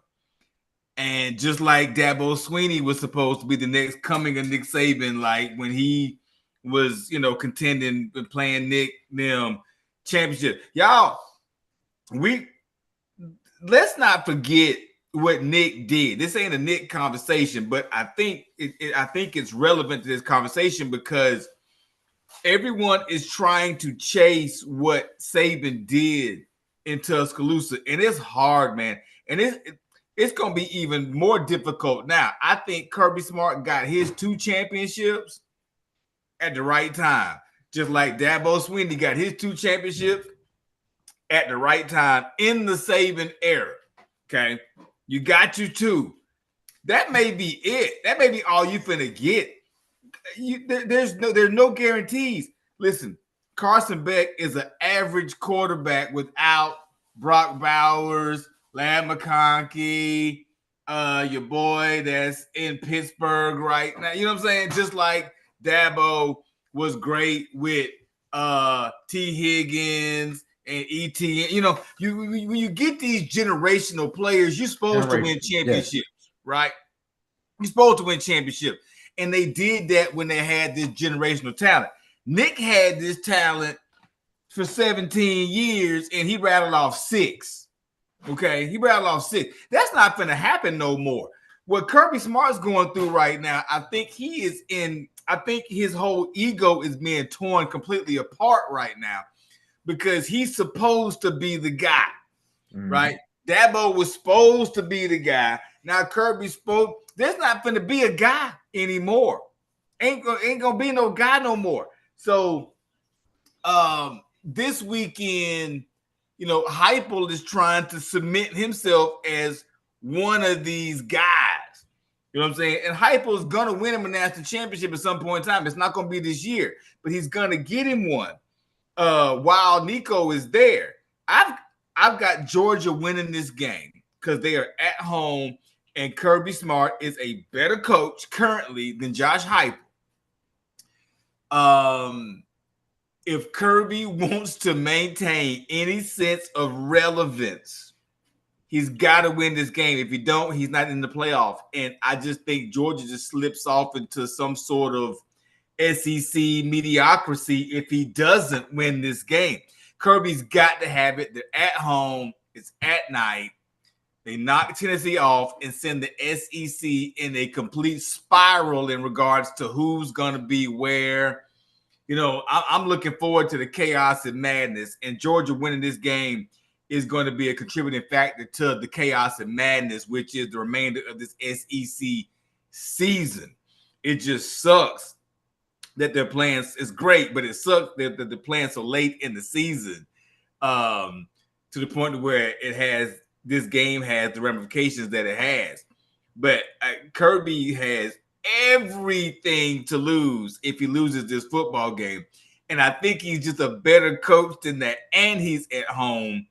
And just like Dabo Swinney was supposed to be the next coming of Nick Saban, like when he was, contending and playing Nick them championship. Y'all, let's not forget what Nick did. This ain't a Nick conversation, but I think it's relevant to this conversation because everyone is trying to chase what Saban did in Tuscaloosa, and it's hard, man. And it's going to be even more difficult now. I think Kirby Smart got his 2 championships at the right time, just like Dabo Swinney got his 2 championships at the right time in the Saban era. Okay, you got your 2. That may be it. That may be all you finna get. There's no guarantees. Listen, Carson Beck is an average quarterback without Brock Bowers, Lamb McConkey, your boy that's in Pittsburgh right now. You know what I'm saying? Just like Dabo was great with T. Higgins and ET. When you get these generational players, you're supposed to win championships, right? You're supposed to win championships. And they did that when they had this generational talent. Nick had this talent for 17 years, and he rattled off 6. Okay, he rattled off 6. That's not going to happen no more. What Kirby Smart's going through right now, I think his whole ego is being torn completely apart right now because he's supposed to be the guy, right? Dabo was supposed to be the guy. Now Kirby's there's not going to be a guy anymore. Ain't gonna be no guy no more. So this weekend, Heupel is trying to cement himself as one of these guys. You know what I'm saying? And Heupel is gonna win him a national championship at some point in time. It's not gonna be this year, but he's gonna get him one while Nico is there. I've got Georgia winning this game because they are at home. And Kirby Smart is a better coach currently than Josh Heupel. If Kirby wants to maintain any sense of relevance, he's got to win this game. If he don't, he's not in the playoff. And I just think Georgia just slips off into some sort of SEC mediocrity if he doesn't win this game. Kirby's got to have it. They're at home. It's at night. They knock Tennessee off and send the SEC in a complete spiral in regards to who's going to be where. I'm looking forward to the chaos and madness, and Georgia winning this game is going to be a contributing factor to the chaos and madness, which is the remainder of this SEC season. It just sucks that their plans is great, but it sucks that they're playing so late in the season to the point where this game has the ramifications that it has. But Kirby has everything to lose if he loses this football game. And I think he's just a better coach than that. And he's at home.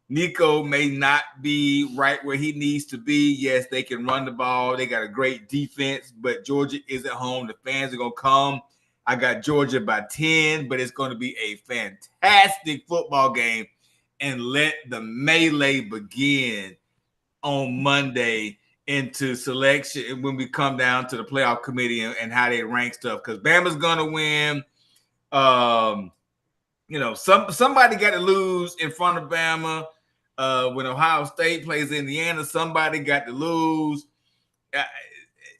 Nico may not be right where he needs to be. Yes, they can run the ball. They got a great defense, but Georgia is at home. The fans are going to come. I got Georgia by 10, but it's going to be a fantastic football game. and let the melee begin on Monday into selection when we come down to the playoff committee and how they rank stuff. Because Bama's gonna win. Somebody got to lose in front of Bama. When Ohio State plays Indiana, somebody got to lose.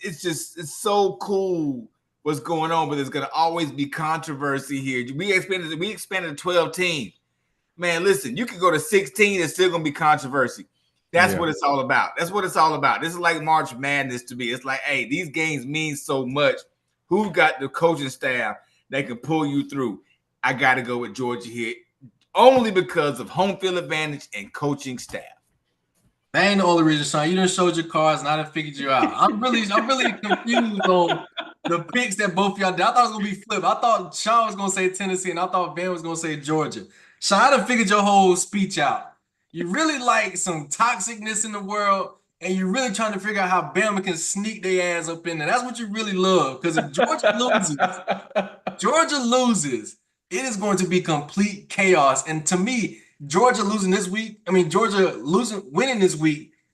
It's so cool what's going on, but there's gonna always be controversy here. We expanded to 12 teams. Man, listen, you could go to 16, it's still gonna be controversy. That's what it's all about. That's what it's all about. This is like March Madness to me. It's like, hey, these games mean so much. Who got the coaching staff that can pull you through? I got to go with Georgia here, only because of home field advantage and coaching staff. That ain't the only reason, Sean. You done showed your cards and I done figured you out. I'm really confused on the picks that both y'all did. I thought it was gonna be flipped. I thought Sean was gonna say Tennessee, and I thought Van was gonna say Georgia. Sean, I done figured your whole speech out. You really like some toxicness in the world, and you're really trying to figure out how Bama can sneak their ass up in there. That's what you really love. Because if Georgia loses, it is going to be complete chaos. And to me, Georgia winning this week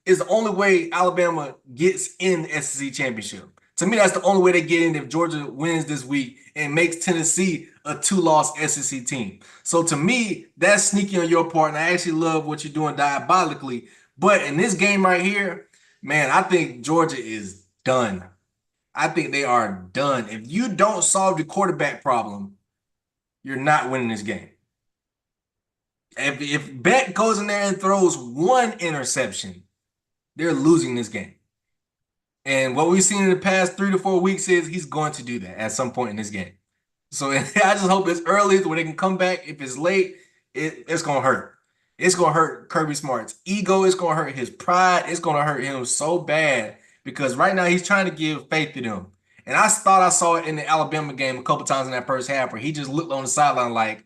is the only way Alabama gets in the SEC championship. To me, that's the only way they get in if Georgia wins this week and makes Tennessee a 2-loss SEC team. So to me, that's sneaky on your part, and I actually love what you're doing diabolically. But in this game right here, man, I think Georgia is done. I think they are done. If you don't solve the quarterback problem, you're not winning this game. If Beck goes in there and throws one interception, they're losing this game. And what we've seen in the past 3 to 4 weeks is he's going to do that at some point in this game. So I just hope it's early where they can come back. If it's late, it's going to hurt. It's going to hurt Kirby Smart's ego. It's going to hurt his pride. It's going to hurt him so bad because right now he's trying to give faith to them. And I thought I saw it in the Alabama game a couple times in that first half where he just looked on the sideline like,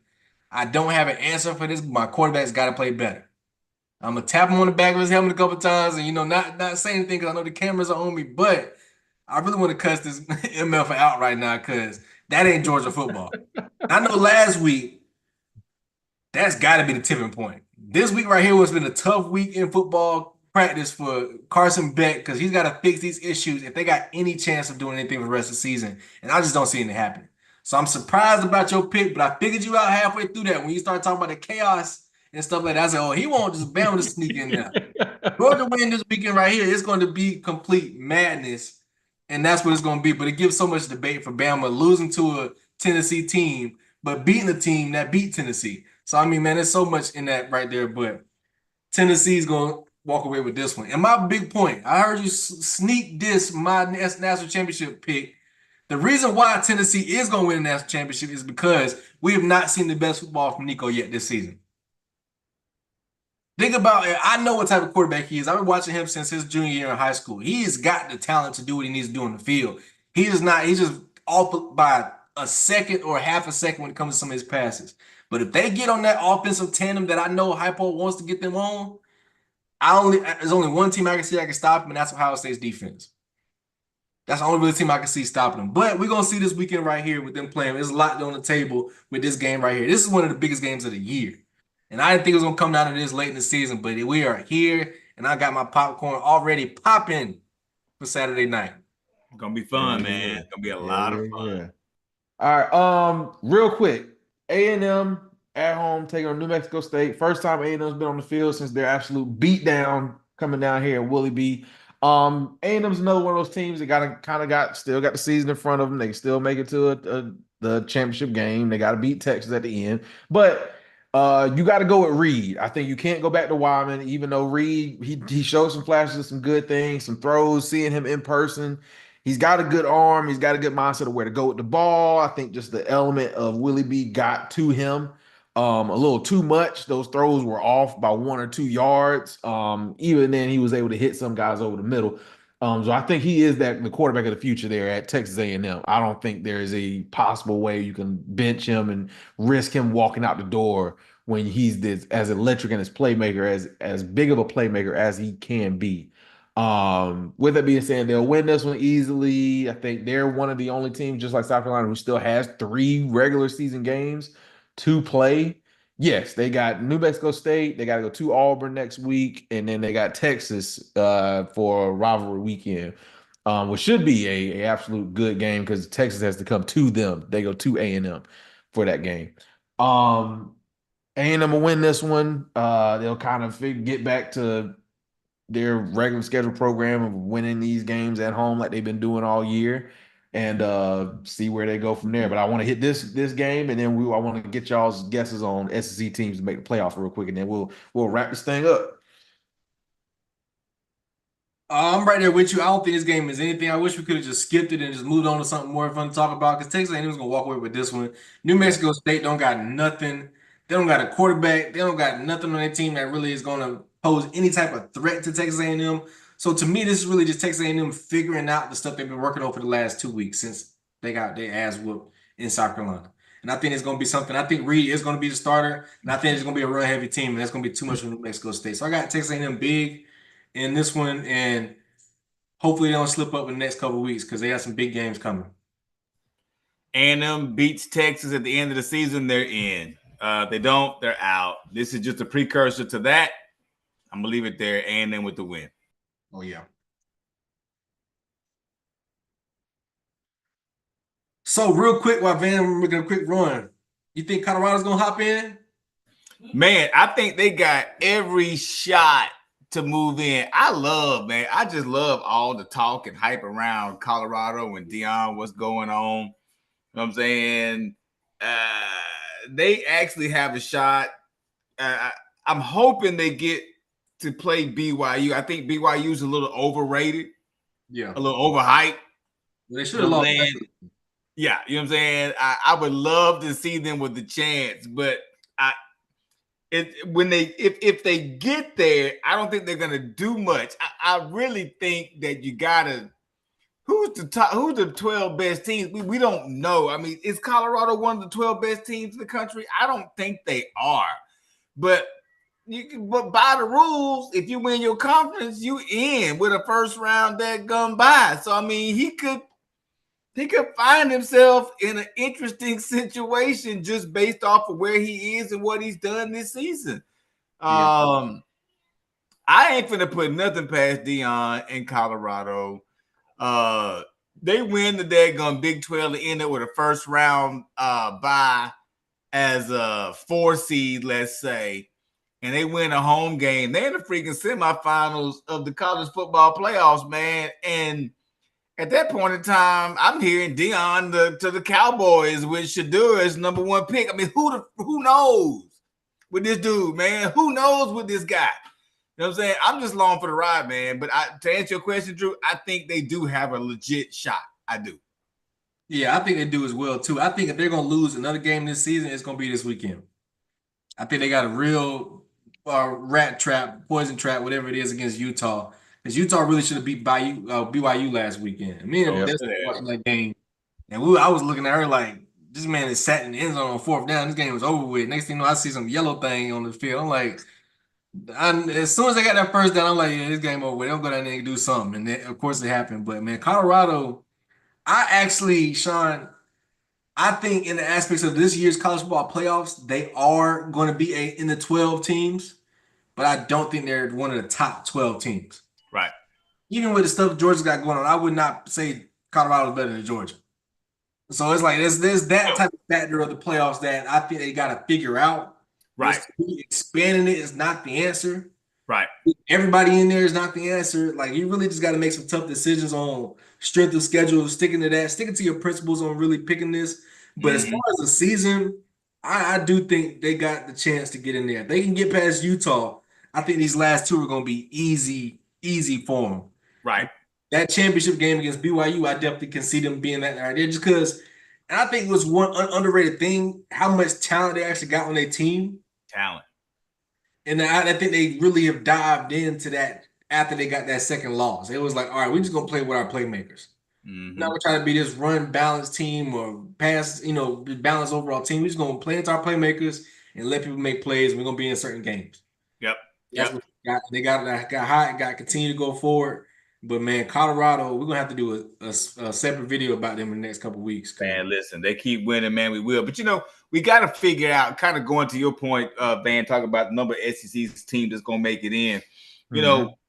I don't have an answer for this. My quarterback's got to play better. I'm gonna tap him on the back of his helmet a couple times, and not say anything because I know the cameras are on me. But I really want to cuss this MF out right now because that ain't Georgia football. I know last week that's got to be the tipping point. This week right here has been a tough week in football practice for Carson Beck because he's got to fix these issues if they got any chance of doing anything for the rest of the season. And I just don't see anything happening. So I'm surprised about your pick, but I figured you out halfway through that when you started talking about the chaos and stuff like that. I said, oh, he won't just Bama to sneak in there. Georgia win this weekend right here. It's going to be complete madness, and that's what it's going to be. But it gives so much debate for Bama losing to a Tennessee team, but beating a team that beat Tennessee. So, I mean, man, there's so much in that right there. But Tennessee's going to walk away with this one. And my big point, I heard you sneak this, my national championship pick. The reason why Tennessee is going to win the national championship is because we have not seen the best football from Nico yet this season. Think about it. I know what type of quarterback he is. I've been watching him since his junior year in high school. He's got the talent to do what he needs to do on the field. He's just off by a second or half a second when it comes to some of his passes. But if they get on that offensive tandem that I know Hypo wants to get them on, there's only one team I can see I can stop him, and that's Ohio State's defense. That's the only real team I can see stopping them. But we're going to see this weekend right here with them playing. There's a lot on the table with this game right here. This is one of the biggest games of the year. And I didn't think it was going to come down to this late in the season, but we are here, and I got my popcorn already popping for Saturday night. It's going to be fun, man. It's going to be a lot of fun. Yeah. All right, real quick. A&M at home taking on New Mexico State. First time A&M's been on the field since their absolute beatdown coming down here at Willie B. A&M's another one of those teams that still got the season in front of them. They can still make it to the championship game. They got to beat Texas at the end, but you got to go with Reed. I think you can't go back to Wyman, even though Reed he showed some flashes of some good things, some throws. Seeing him in person, he's got a good arm. He's got a good mindset of where to go with the ball. I think just the element of Willie B got to him. A little too much. Those throws were off by 1 or 2 yards. Even then, he was able to hit some guys over the middle. So I think he is the quarterback of the future there at Texas A&M. I don't think there is a possible way you can bench him and risk him walking out the door when he's as electric and as playmaker, as big of a playmaker as he can be. With that being said, they'll win this one easily. I think they're one of the only teams, just like South Carolina, who still has 3 regular season games to play. Yes, they got New Mexico State. They got to go to Auburn next week, and then they got Texas for a rivalry weekend, which should be a absolute good game because Texas has to come to them. They go to A&M for that game. A&M will win this one. They'll kind of get back to their regular schedule program of winning these games at home like they've been doing all year and see where they go from there. But I want to hit this game and then I want to get y'all's guesses on SEC teams to make the playoff real quick and then we'll wrap this thing up. I'm right there with you. I don't think this game is anything. I wish we could have just skipped it and just moved on to something more fun to talk about. Because Texas A&M was gonna walk away with this one. New Mexico State don't got nothing. They don't got a quarterback. They don't got nothing on their team that really is gonna pose any type of threat to Texas A&M. So to me, this is really just Texas A&M figuring out the stuff they've been working on for the last 2 weeks since they got their ass whooped in South Carolina. And I think it's gonna be something. I think Reed is gonna be the starter, and I think it's gonna be a real heavy team, and that's gonna be too much for New Mexico State. So I got Texas A&M big in this one, and hopefully they don't slip up in the next couple of weeks because they got some big games coming. A&M beats Texas at the end of the season, they're in. They don't, they're out. This is just a precursor to that. I'm gonna leave it there. A&M with the win. Oh yeah. So real quick, while Van making a quick run, you think Colorado's gonna hop in? Man, I think they got every shot to move in. I just love all the talk and hype around Colorado and Deion, what's going on. You know what I'm saying? They actually have a shot. I'm hoping they get to play BYU. I think BYU is a little overrated. Yeah. A little overhyped. They should have lost. Yeah, you know what I'm saying? I would love to see them with the chance, but if they get there, I don't think they're gonna do much. I really think that you gotta who's the 12 best teams? We don't know. I mean, is Colorado one of the 12 best teams in the country? I don't think they are. But by the rules, if you win your conference, you in with a first round that gone by. So I mean, he could find himself in an interesting situation just based off of where he is and what he's done this season. Yeah. I ain't finna put nothing past Deion in Colorado. They win the daggone Big 12 to end up with a first round bye as a 4 seed, let's say, and they win a home game. They're in the freaking semifinals of the college football playoffs, man. And at that point in time, I'm hearing Deion to the Cowboys with Shador as number 1 pick. I mean, who knows with this dude, man? Who knows with this guy? You know what I'm saying? I'm just along for the ride, man. But to answer your question, Drew, I think they do have a legit shot. I do. Yeah, I think they do as well, too. I think if they're going to lose another game this season, it's going to be this weekend. I think they got a real rat trap, poison trap, whatever it is against Utah. Because Utah really should have beat BYU last weekend. I mean, that's watching that game. And I was looking at her like, this man is sat in the end zone on 4th down. This game was over with. Next thing you know, I see some yellow thing on the field. I'm like, as soon as they got that first down, I'm like, yeah, this game over with. They'll go down there and do something. And then, of course, it happened. But, man, Colorado, Sean, I think in the aspects of this year's college football playoffs, they are going to be in the 12 teams, but I don't think they're one of the top 12 teams. Right. Even with the stuff Georgia's got going on, I would not say Colorado's better than Georgia. So it's like there's that type of factor of the playoffs that I think they got to figure out. Right. Expanding it is not the answer. Right. Everybody in there is not the answer. Like, you really just got to make some tough decisions on strength of schedule, sticking to your principles on really picking this. But as far as the season, I do think they got the chance to get in there. If they can get past Utah, I think these last 2 are going to be easy for them. Right. That championship game against BYU, I definitely can see them being that right there just because, and I think it was one underrated thing, how much talent they actually got on their team. Talent. And I think they really have dived into that after they got that second loss. It was like, all right, we're just going to play with our playmakers. Now we're trying to be this run balanced team or pass, balanced overall team. We're just going to play into our playmakers and let people make plays. We're going to be in certain games. Yep. That's what they got. They got hot, got to continue to go forward. But man, Colorado, we're gonna have to do a separate video about them in the next couple of weeks. Man, listen, they keep winning, man. We will, but we got to figure out. Kind of going to your point, Van, talking about the number of SEC's team that's gonna make it in.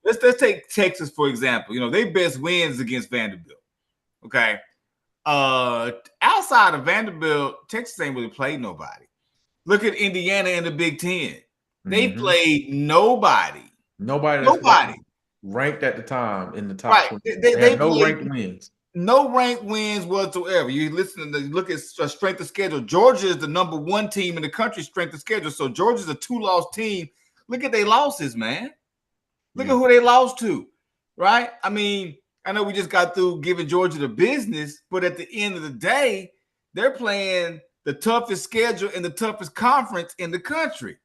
Let's take Texas for example. Their best wins against Vanderbilt. Okay, outside of Vanderbilt, Texas ain't really played nobody. Look at Indiana in the Big Ten. They played nobody. Nobody ranked at the time in the top 20. They had no ranked wins. No ranked wins whatsoever. You look at strength of schedule. Georgia is the number 1 team in the country strength of schedule. So Georgia's a 2-loss team. Look at their losses, man. Look at who they lost to, right? I mean, I know we just got through giving Georgia the business, but at the end of the day, they're playing the toughest schedule and the toughest conference in the country.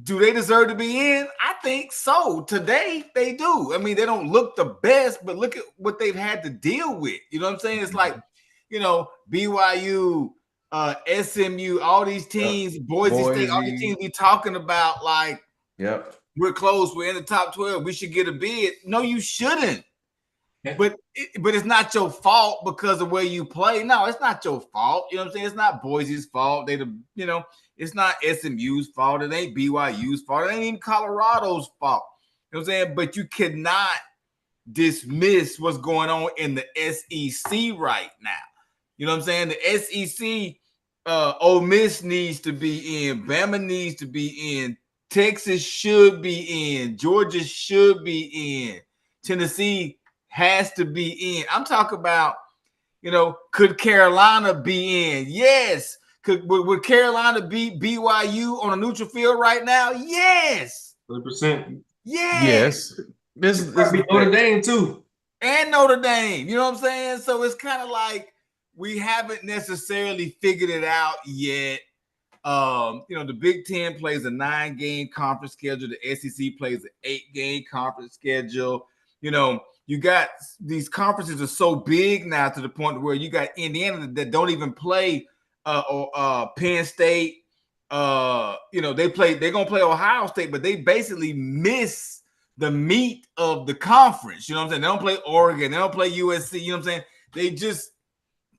Do they deserve to be in? I think so. Today, they do. I mean, they don't look the best, but look at what they've had to deal with. You know what I'm saying? It's like, BYU, SMU, all these teams, Boise State, all these teams we talking about, like, we're close, we're in the top 12, we should get a bid. No, you shouldn't. But it's not your fault because of where you play. No, it's not your fault. You know what I'm saying? It's not Boise's fault. It's not SMU's fault. It ain't BYU's fault. It ain't even Colorado's fault. You know what I'm saying? But you cannot dismiss what's going on in the SEC right now. You know what I'm saying? The SEC, Ole Miss needs to be in. Bama needs to be in. Texas should be in. Georgia should be in. Tennessee has to be in. I'm talking about, could Carolina be in? Yes. Would Carolina beat BYU on a neutral field right now? Yes. 100%. Yes. This is Notre Dame too. And Notre Dame. You know what I'm saying? So it's kind of like we haven't necessarily figured it out yet. The Big Ten plays a 9-game conference schedule. The SEC plays an 8-game conference schedule. You got these conferences are so big now to the point where you got Indiana that don't even play Penn State. They're gonna play Ohio State, but they basically miss the meat of the conference. You know what I'm saying? They don't play Oregon, they don't play USC. You know what I'm saying? They just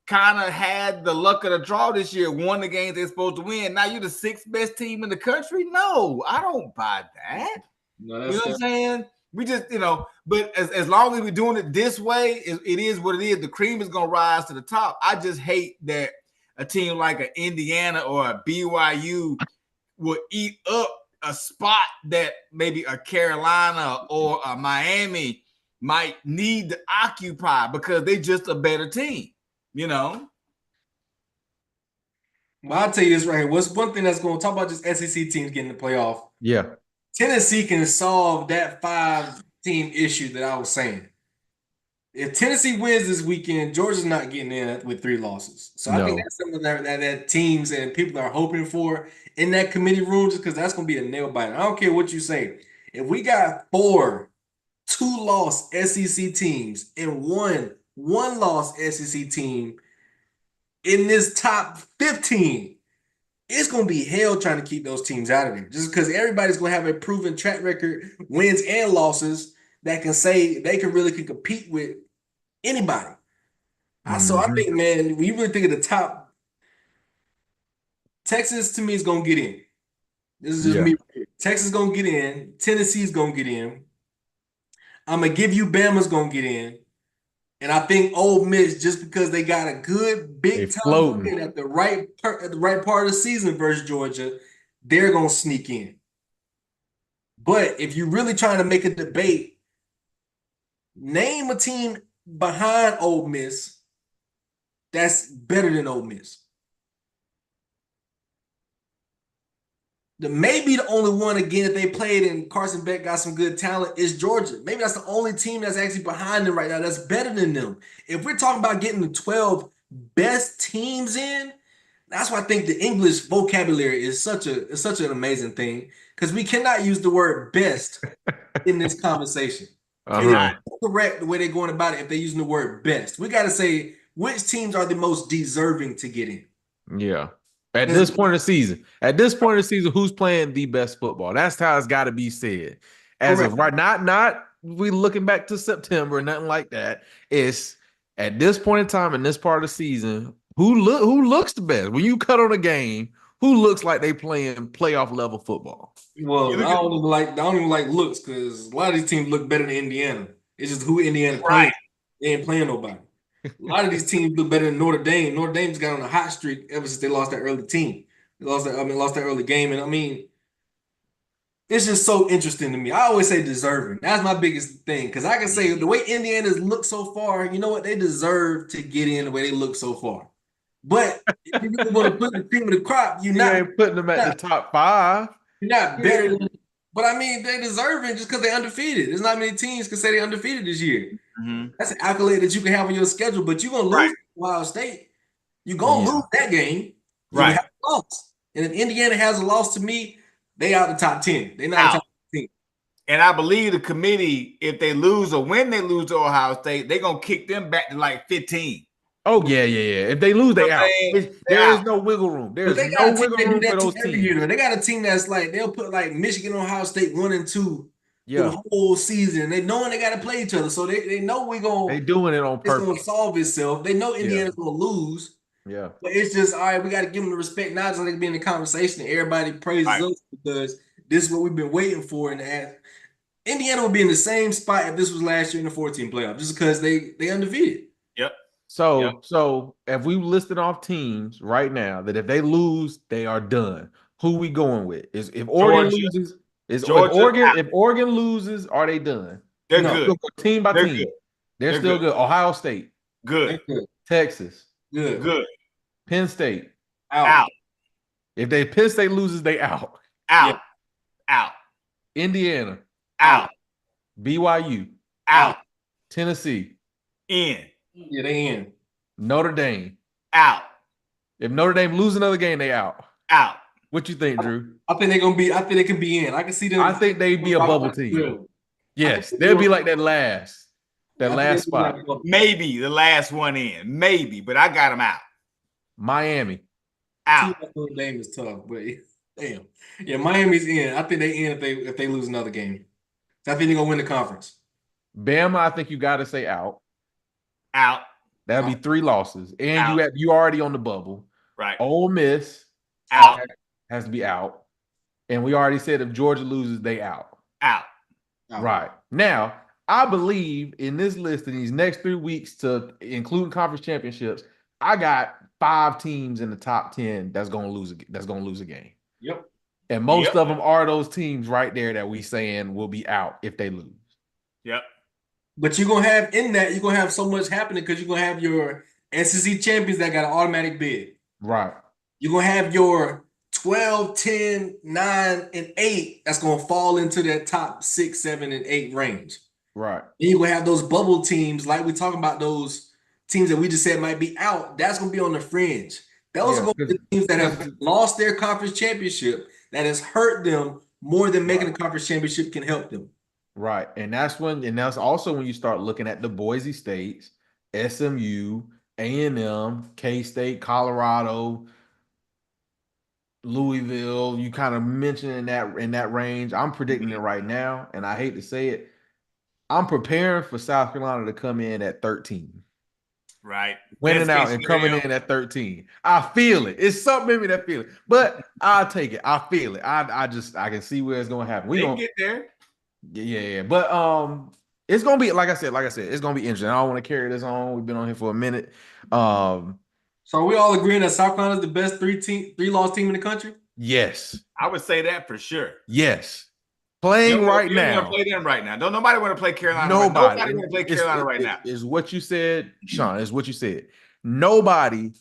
kind of had the luck of the draw this year, won the games they're supposed to win. Now you're the 6th best team in the country. No, I don't buy that. No, you know what I'm saying? We just, but as long as we're doing it this way, it is what it is. The cream is going to rise to the top. I just hate that a team like an Indiana or a BYU will eat up a spot that maybe a Carolina or a Miami might need to occupy because they're just a better team, Well, I'll tell you this right here. What's one thing that's going to talk about just SEC teams getting the playoff? Yeah. Tennessee can solve that 5-team issue that I was saying. If Tennessee wins this weekend, Georgia's not getting in with 3 losses. So I think that's something that teams and people are hoping for in that committee room, just because that's going to be a nail biter. I don't care what you say. If we got 4 2-loss SEC teams and one loss SEC team in this top 15, it's going to be hell trying to keep those teams out of there, just because everybody's going to have a proven track record, wins and losses, that can say they can compete with anybody. So I think, man, when you really think of the top, Texas to me is going to get in. This is just me. Texas is going to get in. Tennessee's going to get in. I'm going to give you Bama's going to get in. And I think Ole Miss, just because they got a good big time at the right part of the season versus Georgia, they're gonna sneak in. But if you're really trying to make a debate, name a team behind Ole Miss that's better than Ole Miss. Maybe the only one, again, that they played and Carson Beck got some good talent is Georgia. Maybe that's the only team that's actually behind them right now that's better than them. If we're talking about getting the 12 best teams in, that's why I think the English vocabulary is such an amazing thing, because we cannot use the word best in this conversation. It's correct the way they're going about it if they're using the word best. We got to say which teams are the most deserving to get in. Yeah. At this point of the season, who's playing the best football? That's how it's got to be said. As of right, not we looking back to September, nothing like that. It's at this point in time in this part of the season, who looks the best when you cut on a game? Who looks like they playing playoff level football? Well, I don't even like looks because a lot of these teams look better than Indiana. It's just who Indiana playing. Right. They ain't playing nobody. A lot of these teams look better than Notre Dame. Notre Dame's got on a hot streak ever since they lost that early team. They lost that early game, and I mean, it's just so interesting to me. I always say deserving. That's my biggest thing because I can say the way Indiana's looked so far, you know what? They deserve to get in the way they look so far. But if you really want to put the cream of the crop, You ain't putting them at the top 5. you're not better than. But I mean, they deserving just because they're undefeated. There's not many teams can say they're undefeated this year. Mhm. That's an accolade that you can have on your schedule, but you're gonna lose to Ohio State. You're gonna lose that game. You're gonna have a loss. And if Indiana has a loss to me, they out the top 10. They're not top 10. And I believe the committee, if they lose or when they lose to Ohio State, they're gonna kick them back to like 15. Oh, yeah. If they lose, they out. There is no wiggle room. There's no wiggle room for those teams. They got a team that's like, they'll put like Michigan, Ohio State 1 and 2 Yeah. the whole season. They knowing they got to play each other. So they know we're going They doing it on it's going purpose. to solve itself. They know Indiana's going to lose. Yeah. But it's just, all right, we got to give them the respect now so they can be in the conversation and everybody praises us because this is what we've been waiting for. And Indiana would be in the same spot if this was last year in the 14 playoff just because they undefeated. Yep. So if we listed off teams right now that if they lose, they are done. Who we going with? Is if Oregon loses, if Oregon loses, are they done? They're good. Team by team. Good. They're still good. Ohio State. Good. Texas. Good. Penn State. Out. If Penn State loses, they out. Out. Out. Indiana. Out. BYU. Out. Tennessee. Yeah, they in. Notre Dame. Out. If Notre Dame lose another game, they out. Out. What you think, Drew? I think they're gonna be. I think they can be in. I can see them. I think they'd be a bubble team. Yes, they'll be like that last spot. Maybe the last one in. Maybe, but I got them out. Miami. Out. Notre Dame is tough, but damn. Yeah, Miami's in. I think they in if they lose another game. So I think they're gonna win the conference. Bama, I think you got to say out. Out. That'll be 3 losses, and you already on the bubble. Right. Ole Miss out has to be out, and we already said if Georgia loses, they out. Out. Right now, I believe in this list in these next 3 weeks, to include conference championships, I got 5 teams in the top 10 that's gonna lose a game. Yep. And most of them are those teams right there that we saying will be out if they lose. Yep. But you're gonna have in that, you're gonna have so much happening because you're gonna have your SEC champions that got an automatic bid. Right. You're gonna have your 12, 10, 9, and 8 that's gonna fall into that top 6, 7, and 8 range. Right. Then you're gonna have those bubble teams, like we're talking about those teams that we just said might be out. That's gonna be on the fringe. Those are gonna be the teams that have lost their conference championship that has hurt them more than making a conference championship can help them. Right. And that's also when you start looking at the Boise States, SMU, A&M, K-State, Colorado, Louisville. You kind of mentioned in that range. I'm predicting it right now, and I hate to say it. I'm preparing for South Carolina to come in at 13. Right. Winning out and coming in at 13. I feel it. It's something in me that feel it. But I'll take it. I feel it. I can see where it's gonna happen. We gonna get there. Yeah. But it's gonna be like I said, it's gonna be interesting. I don't want to carry this on. We've been on here for a minute. So are we all agreeing that South Carolina is the best 3-loss team in the country? Yes. I would say that for sure. Yes. Playing right now. You want to play them right now. Don't nobody want to play Carolina. Nobody want to play Carolina right now. Is what you said, Sean. Is what you said. Nobody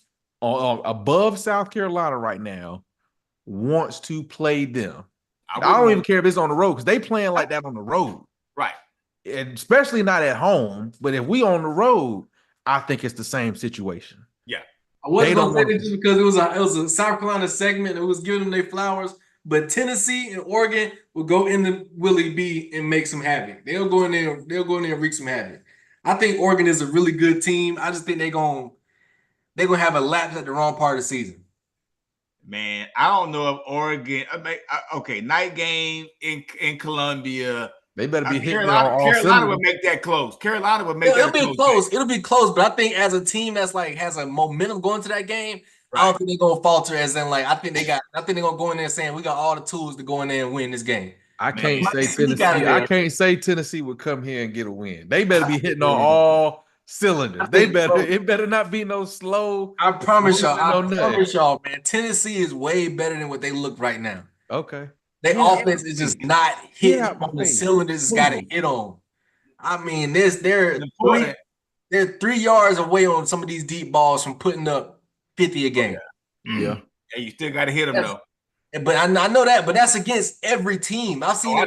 above South Carolina right now wants to play them. I don't even care if it's on the road because they playing like that on the road. Right. And especially not at home. But if we on the road, I think it's the same situation. Yeah. I wasn't going to say this just because it was a South Carolina segment. It was giving them their flowers. But Tennessee and Oregon will go in the Willie B and make some havoc. They'll go in there and wreak some havoc. I think Oregon is a really good team. I just think they're gonna have a lapse at the wrong part of the season. Man, I don't know if Oregon. Okay, night game in Columbia. They better be hitting it on Carolina, all Carolina would cylinders. make that close. Carolina would make It'll that be close. It'll be close. But I think as a team that's like has a momentum going to that game, I don't think they're gonna falter. As in, like I think they're gonna go in there saying we got all the tools to go in there and win this game. I can't Man. say See, you got it Tennessee. I there. can't say Tennessee would come here and get a win. They better be hitting on Yeah. all cylinders. I They think, better. bro, It better not be no slow. I promise y'all. moving, no I nothing. promise y'all, man. Tennessee is way better than what they look right now. Okay. Their Get out offense my is face. just not Get hitting out my on the face. cylinders it's got to hit on. I mean, they're important. they're 3 yards away on some of these deep balls from putting up 50 a game. Yeah. And you still got to hit them though. But I know that, but that's against every team. I've seen it. I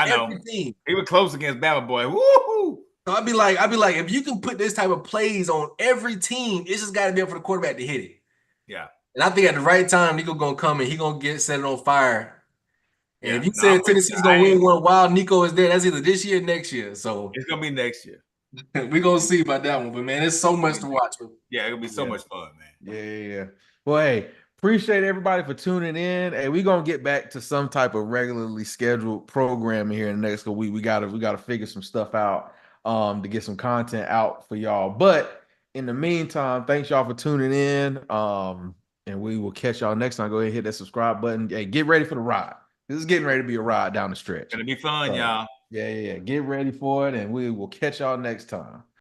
know. Every team. He was close against Bama boy. Woohoo! So I'd be like, if you can put this type of plays on every team, it's just got to be up for the quarterback to hit it. Yeah. And I think at the right time, Nico gonna come and he gonna set it on fire. And if you said Tennessee's gonna win one while Nico is there, that's either this year or next year. So it's gonna be next year. We're gonna see about that one, but man, it's so much to watch. Yeah, it'll be so much fun, man. Yeah. Well, hey, appreciate everybody for tuning in. Hey, we're gonna get back to some type of regularly scheduled programming here in the next week. We gotta figure some stuff out to get some content out for y'all. But in the meantime, thanks y'all for tuning in. And we will catch y'all next time. Go ahead and hit that subscribe button. Hey, get ready for the ride. This is getting ready to be a ride down the stretch. It's gonna be fun, y'all. Yeah. Get ready for it, and we will catch y'all next time.